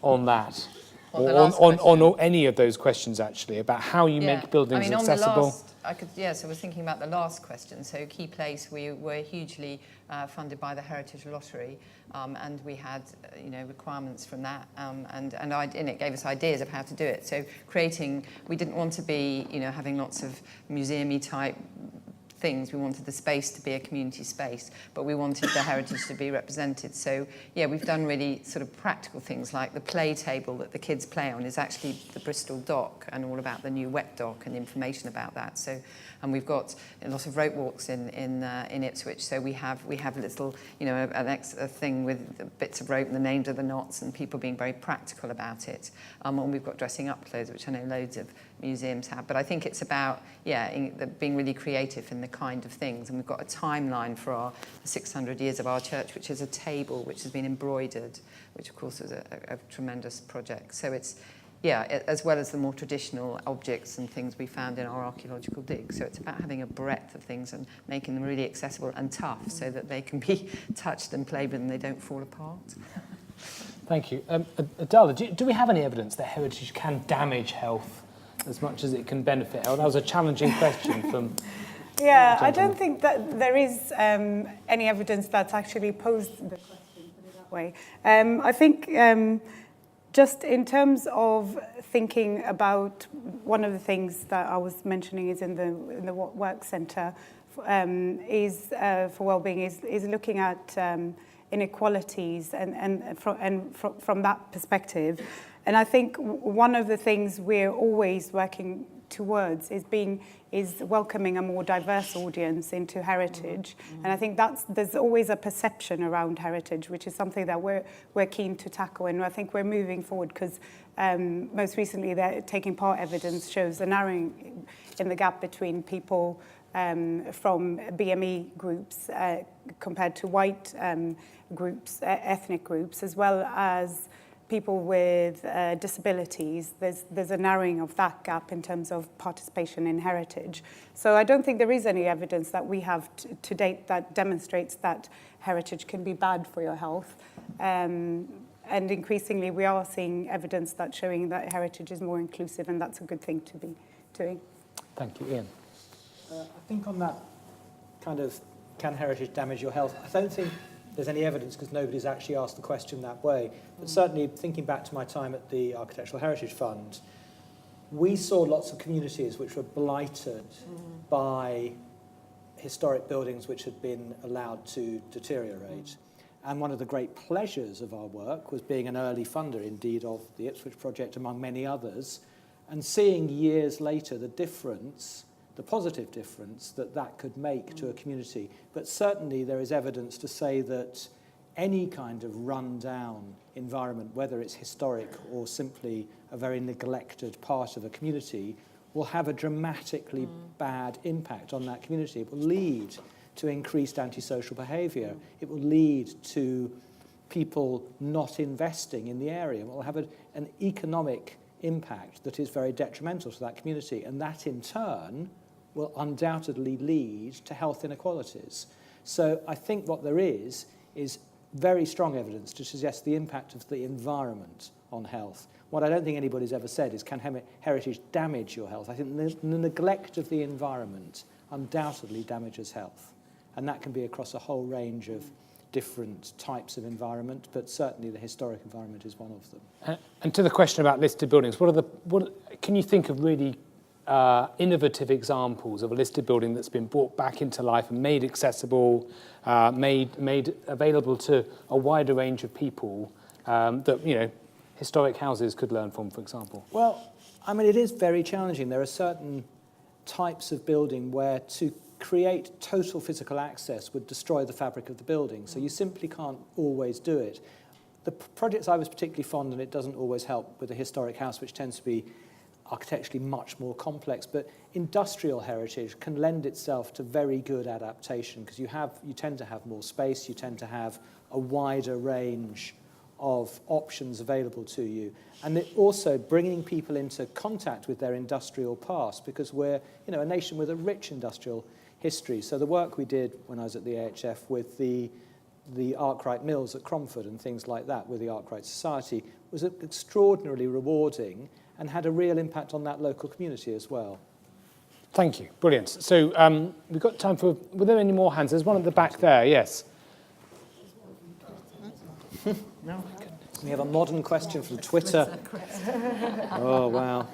that? On any of those questions, actually, about how you make buildings accessible? So I was thinking about the last question. So Key Place, we were hugely funded by the Heritage Lottery, and we had, requirements from that, and it gave us ideas of how to do it. So we didn't want to be, having lots of museum-y type things. We wanted the space to be a community space, but we wanted the heritage to be represented. So we've done really sort of practical things, like the play table that the kids play on is actually the Bristol dock and all about the new wet dock and information about that. So, and we've got a lot of rope walks in Ipswich. So we have a little, a thing with bits of rope and the names of the knots and people being very practical about it. And we've got dressing up clothes, which I know loads of museums have. But I think it's about being really creative in the kind of things. And we've got a timeline for our 600 years of our church, which is a table which has been embroidered, which of course was a tremendous project. So it's as well as the more traditional objects and things we found in our archaeological digs. So it's about having a breadth of things and making them really accessible and tough so that they can be touched and played with and they don't fall apart. Thank you. Adala, do we have any evidence that heritage can damage health as much as it can benefit health? That was a challenging question from... I don't think that there is any evidence that's actually posed the question, put it that way. I think just in terms of thinking about, one of the things that I was mentioning is in the work centre is for wellbeing is looking at inequalities and from that perspective. And I think one of the things we're always working towards is welcoming a more diverse audience into heritage. And I think there's always a perception around heritage, which is something that we're keen to tackle. And I think we're moving forward because most recently the taking part evidence shows a narrowing in the gap between people from BME groups compared to white groups, ethnic groups, as well as people with disabilities. There's a narrowing of that gap in terms of participation in heritage. So I don't think there is any evidence that we have to date that demonstrates that heritage can be bad for your health. And increasingly we are seeing evidence that's showing that heritage is more inclusive, and that's a good thing to be doing. Thank you, Ian. I think on that kind of, can heritage damage your health? I don't think there's any evidence because nobody's actually asked the question that way. But certainly, thinking back to my time at the Architectural Heritage Fund, we saw lots of communities which were blighted by historic buildings which had been allowed to deteriorate. And one of the great pleasures of our work was being an early funder, indeed, of the Ipswich project, among many others, and seeing years later the difference, the positive difference that could make to a community. But certainly there is evidence to say that any kind of run-down environment, whether it's historic or simply a very neglected part of a community, will have a dramatically bad impact on that community. It will lead to increased antisocial behaviour. It will lead to people not investing in the area. It will have an economic impact that is very detrimental to that community, and that in turn will undoubtedly lead to health inequalities. So I think what there is very strong evidence to suggest the impact of the environment on health. What I don't think anybody's ever said is, can heritage damage your health? I think the neglect of the environment undoubtedly damages health. And that can be across a whole range of different types of environment, but certainly the historic environment is one of them. And to the question about listed buildings, can you think of really innovative examples of a listed building that's been brought back into life and made accessible, made available to a wider range of people that historic houses could learn from, for example? Well, I mean, it is very challenging. There are certain types of building where to create total physical access would destroy the fabric of the building, so you simply can't always do it. The projects I was particularly fond, and it doesn't always help with a historic house, which tends to be architecturally much more complex, but industrial heritage can lend itself to very good adaptation because you tend to have more space, you tend to have a wider range of options available to you. And it also bringing people into contact with their industrial past, because we're a nation with a rich industrial history. So the work we did when I was at the AHF with the Arkwright Mills at Cromford and things like that with the Arkwright Society was extraordinarily rewarding and had a real impact on that local community as well. Thank you. Brilliant. So we've got time for, were there any more hands? There's one at the back there, yes. No. We have a modern question from Twitter. Oh, wow.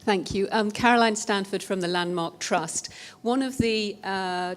Thank you. Caroline Stanford from the Landmark Trust. One of the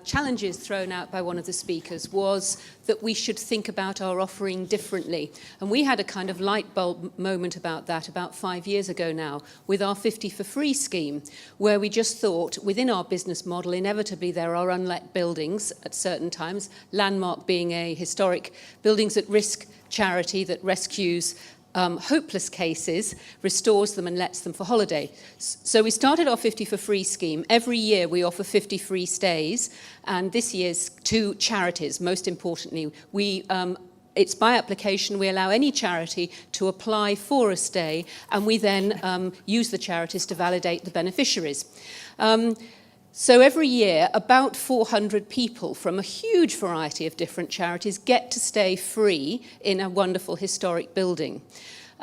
challenges thrown out by one of the speakers was that we should think about our offering differently. And we had a kind of light bulb moment about that about 5 years ago now with our 50 for free scheme, where we just thought within our business model, inevitably there are unlet buildings at certain times, Landmark being a historic buildings at risk charity that rescues hopeless cases, restores them and lets them for holiday. So we started our 50 for free scheme. Every year we offer 50 free stays, and this year's to charities, most importantly. It's by application. We allow any charity to apply for a stay, and we then use the charities to validate the beneficiaries. So every year, about 400 people from a huge variety of different charities get to stay free in a wonderful historic building.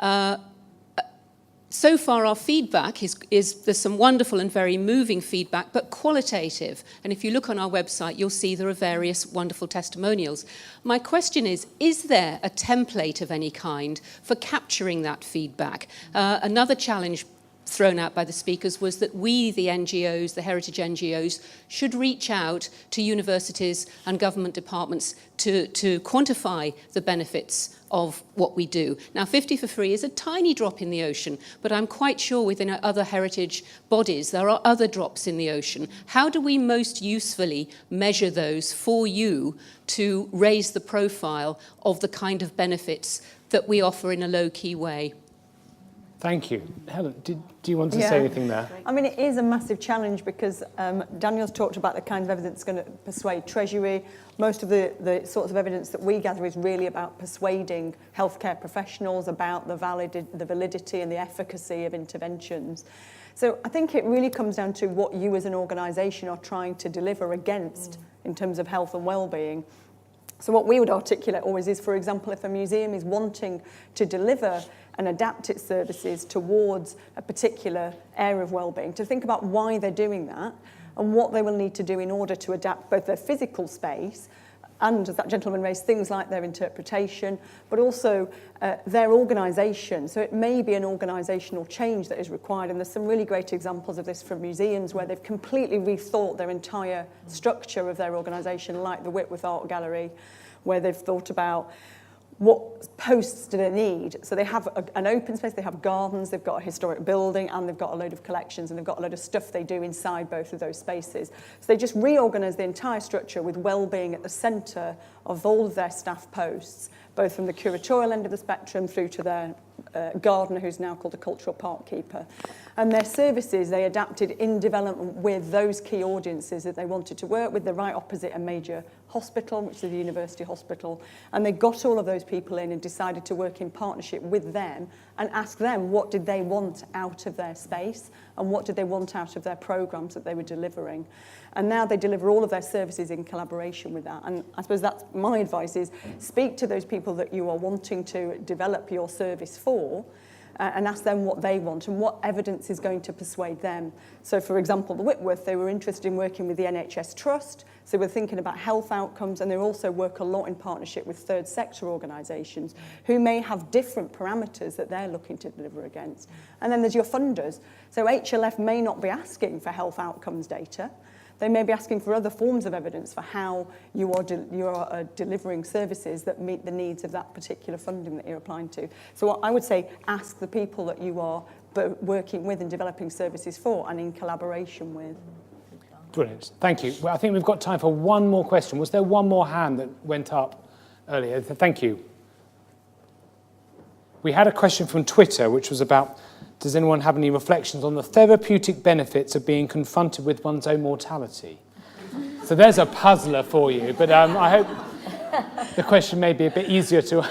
So far, our feedback is there's some wonderful and very moving feedback, but qualitative. And if you look on our website, you'll see there are various wonderful testimonials. My question is there a template of any kind for capturing that feedback? Another challenge thrown out by the speakers was that we, the NGOs, the heritage NGOs, should reach out to universities and government departments to quantify the benefits of what we do. Now, 50 for free is a tiny drop in the ocean, but I'm quite sure within other heritage bodies there are other drops in the ocean. How do we most usefully measure those for you to raise the profile of the kind of benefits that we offer in a low-key way? Thank you. Helen, do you want to say anything there? I mean, it is a massive challenge because Daniel's talked about the kind of evidence going to persuade Treasury. Most of the sorts of evidence that we gather is really about persuading healthcare professionals about the validity and the efficacy of interventions. So I think it really comes down to what you as an organisation are trying to deliver against in terms of health and well-being. So what we would articulate always is, for example, if a museum is wanting to deliver and adapt its services towards a particular area of well-being, to think about why they're doing that and what they will need to do in order to adapt both their physical space and, as that gentleman raised, things like their interpretation, but also their organisation. So it may be an organisational change that is required, and there's some really great examples of this from museums where they've completely rethought their entire structure of their organisation, like the Whitworth Art Gallery, where they've thought about what posts do they need? So they have an open space, they have gardens, they've got a historic building, and they've got a load of collections, and they've got a load of stuff they do inside both of those spaces. So they just reorganise the entire structure with well-being at the centre of all of their staff posts, both from the curatorial end of the spectrum through to their gardener, who's now called a cultural park keeper. And their services, they adapted in development with those key audiences that they wanted to work with. They're right opposite a major hospital, which is the university hospital. And they got all of those people in and decided to work in partnership with them and ask them what did they want out of their space and what did they want out of their programs that they were delivering. And now they deliver all of their services in collaboration with that. And I suppose that's my advice is speak to those people that you are wanting to develop your service for and ask them what they want and what evidence is going to persuade them. So, for example, the Whitworth, they were interested in working with the NHS Trust, so we're thinking about health outcomes, and they also work a lot in partnership with third sector organisations who may have different parameters that they're looking to deliver against. And then there's your funders. So HLF may not be asking for health outcomes data. They may be asking for other forms of evidence for how you are delivering services that meet the needs of that particular funding that you're applying to. So I would say ask the people that you are working with and developing services for and in collaboration with. Brilliant. Thank you. Well, I think we've got time for one more question. Was there one more hand that went up earlier? Thank you. We had a question from Twitter, which was about, does anyone have any reflections on the therapeutic benefits of being confronted with one's own mortality? So there's a puzzler for you, but I hope the question may be a bit easier to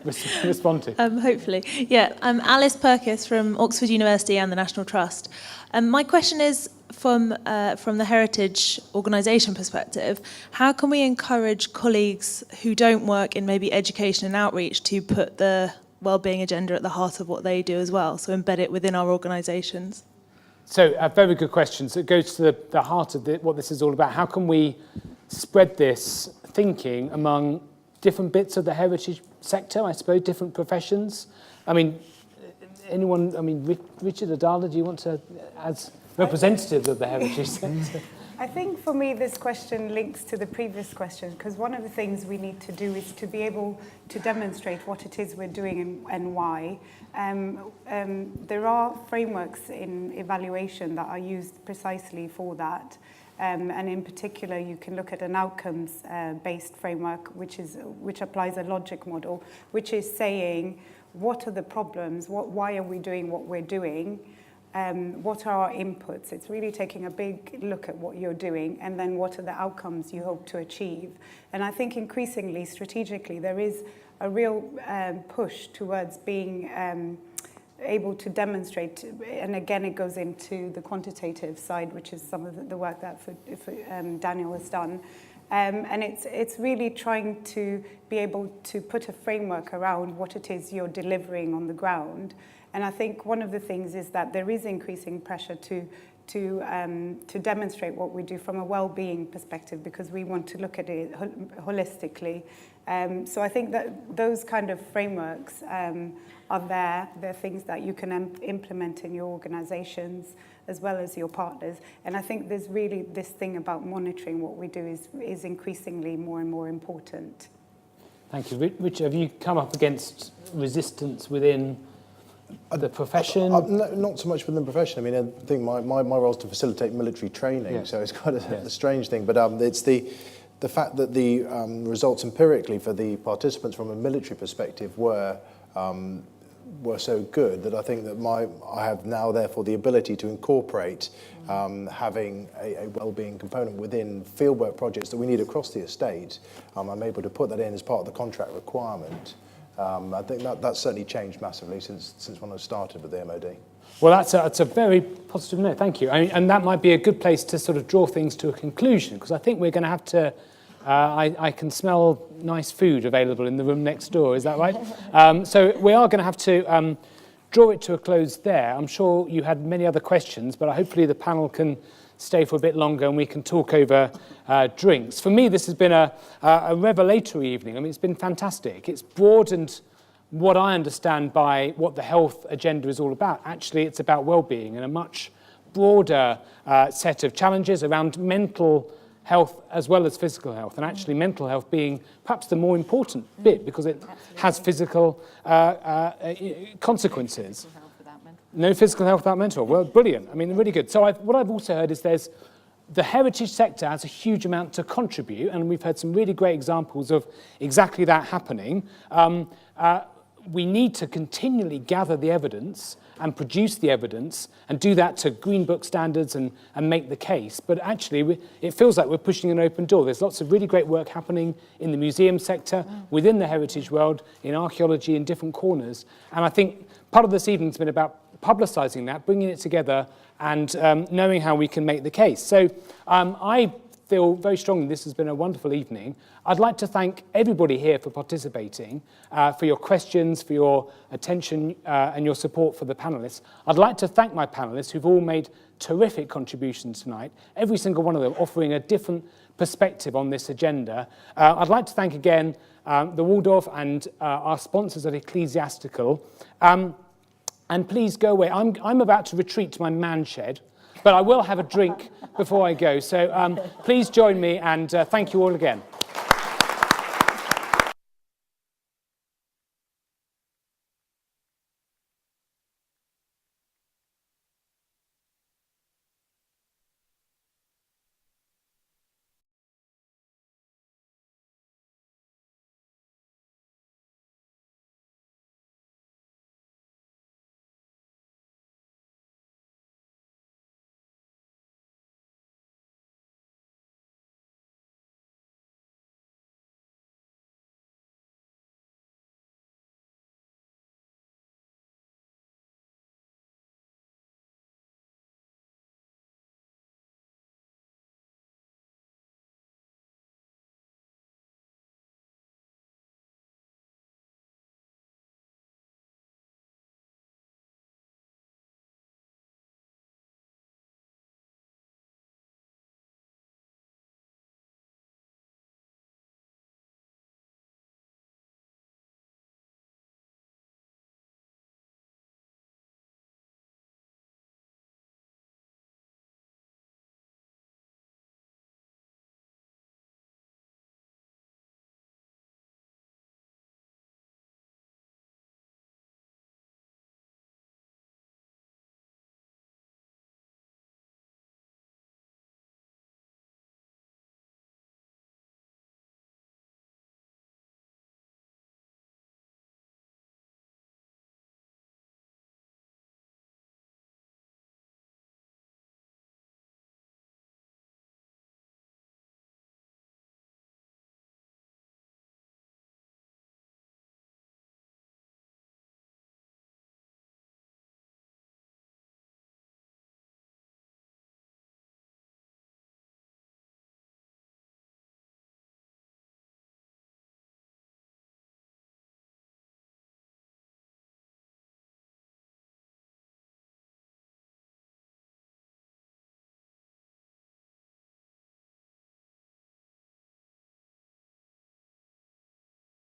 respond to. Hopefully. Yeah, I'm Alice Purkis from Oxford University and the National Trust. My question is, from the heritage organisation perspective, how can we encourage colleagues who don't work in maybe education and outreach to put the wellbeing agenda at the heart of what they do as well, so embed it within our organisations? So a very good question. So it goes to the heart of what this is all about. How can we spread this thinking among different bits of the heritage sector, I suppose, different professions? I mean, anyone, Richard, Adala, do you want to, as representatives of the heritage sector? I think for me this question links to the previous question, because one of the things we need to do is to be able to demonstrate what it is we're doing and why. There are frameworks in evaluation that are used precisely for that. And in particular, you can look at an outcomes-based framework, which applies a logic model, which is saying, what are the problems? Why are we doing what we're doing? What are our inputs? It's really taking a big look at what you're doing, and then what are the outcomes you hope to achieve. And I think increasingly, strategically, there is a real push towards being able to demonstrate, and again, it goes into the quantitative side, which is some of the work that Daniel has done. And it's really trying to be able to put a framework around what it is you're delivering on the ground. And I think one of the things is that there is increasing pressure to demonstrate what we do from a well-being perspective, because we want to look at it holistically. So I think that those kind of frameworks are there. They're things that you can implement in your organizations as well as your partners. And I think there's really this thing about monitoring what we do is increasingly more and more important. Thank you. Richard, have you come up against resistance within the profession? Not so much within the profession. I mean, I think my role is to facilitate military training, yes. So it's quite a strange thing. But it's the fact that the results empirically for the participants from a military perspective were so good that I think that I have now therefore the ability to incorporate having a wellbeing component within fieldwork projects that we need across the estate. I'm able to put that in as part of the contract requirement. I think that's certainly changed massively since when I started with the MOD. Well, that's a very positive note. Thank you. And that might be a good place to sort of draw things to a conclusion, because I think we're going to have to. I can smell nice food available in the room next door. Is that right? So we are going to have to draw it to a close there. I'm sure you had many other questions, but hopefully the panel can stay for a bit longer and we can talk over drinks. For me, this has been a revelatory evening. I mean, it's been fantastic. It's broadened what I understand by what the health agenda is all about. Actually, it's about well-being and a much broader set of challenges around mental health as well as physical health, and actually mental health being perhaps the more important bit because it has physical consequences. No physical health without mental. Well, brilliant. I mean, really good. So what I've also heard is the heritage sector has a huge amount to contribute, and we've heard some really great examples of exactly that happening. We need to continually gather the evidence and produce the evidence and do that to Green Book standards and make the case. But actually, it feels like we're pushing an open door. There's lots of really great work happening in the museum sector, within the heritage world, in archaeology, in different corners. And I think part of this evening's been about publicising that, bringing it together and knowing how we can make the case. So I feel very strongly this has been a wonderful evening. I'd like to thank everybody here for participating, for your questions, for your attention and your support for the panellists. I'd like to thank my panellists who've all made terrific contributions tonight, every single one of them offering a different perspective on this agenda. I'd like to thank again the Waldorf and our sponsors at Ecclesiastical. And please go away. I'm about to retreat to my man shed, but I will have a drink before I go. So please join me, and thank you all again.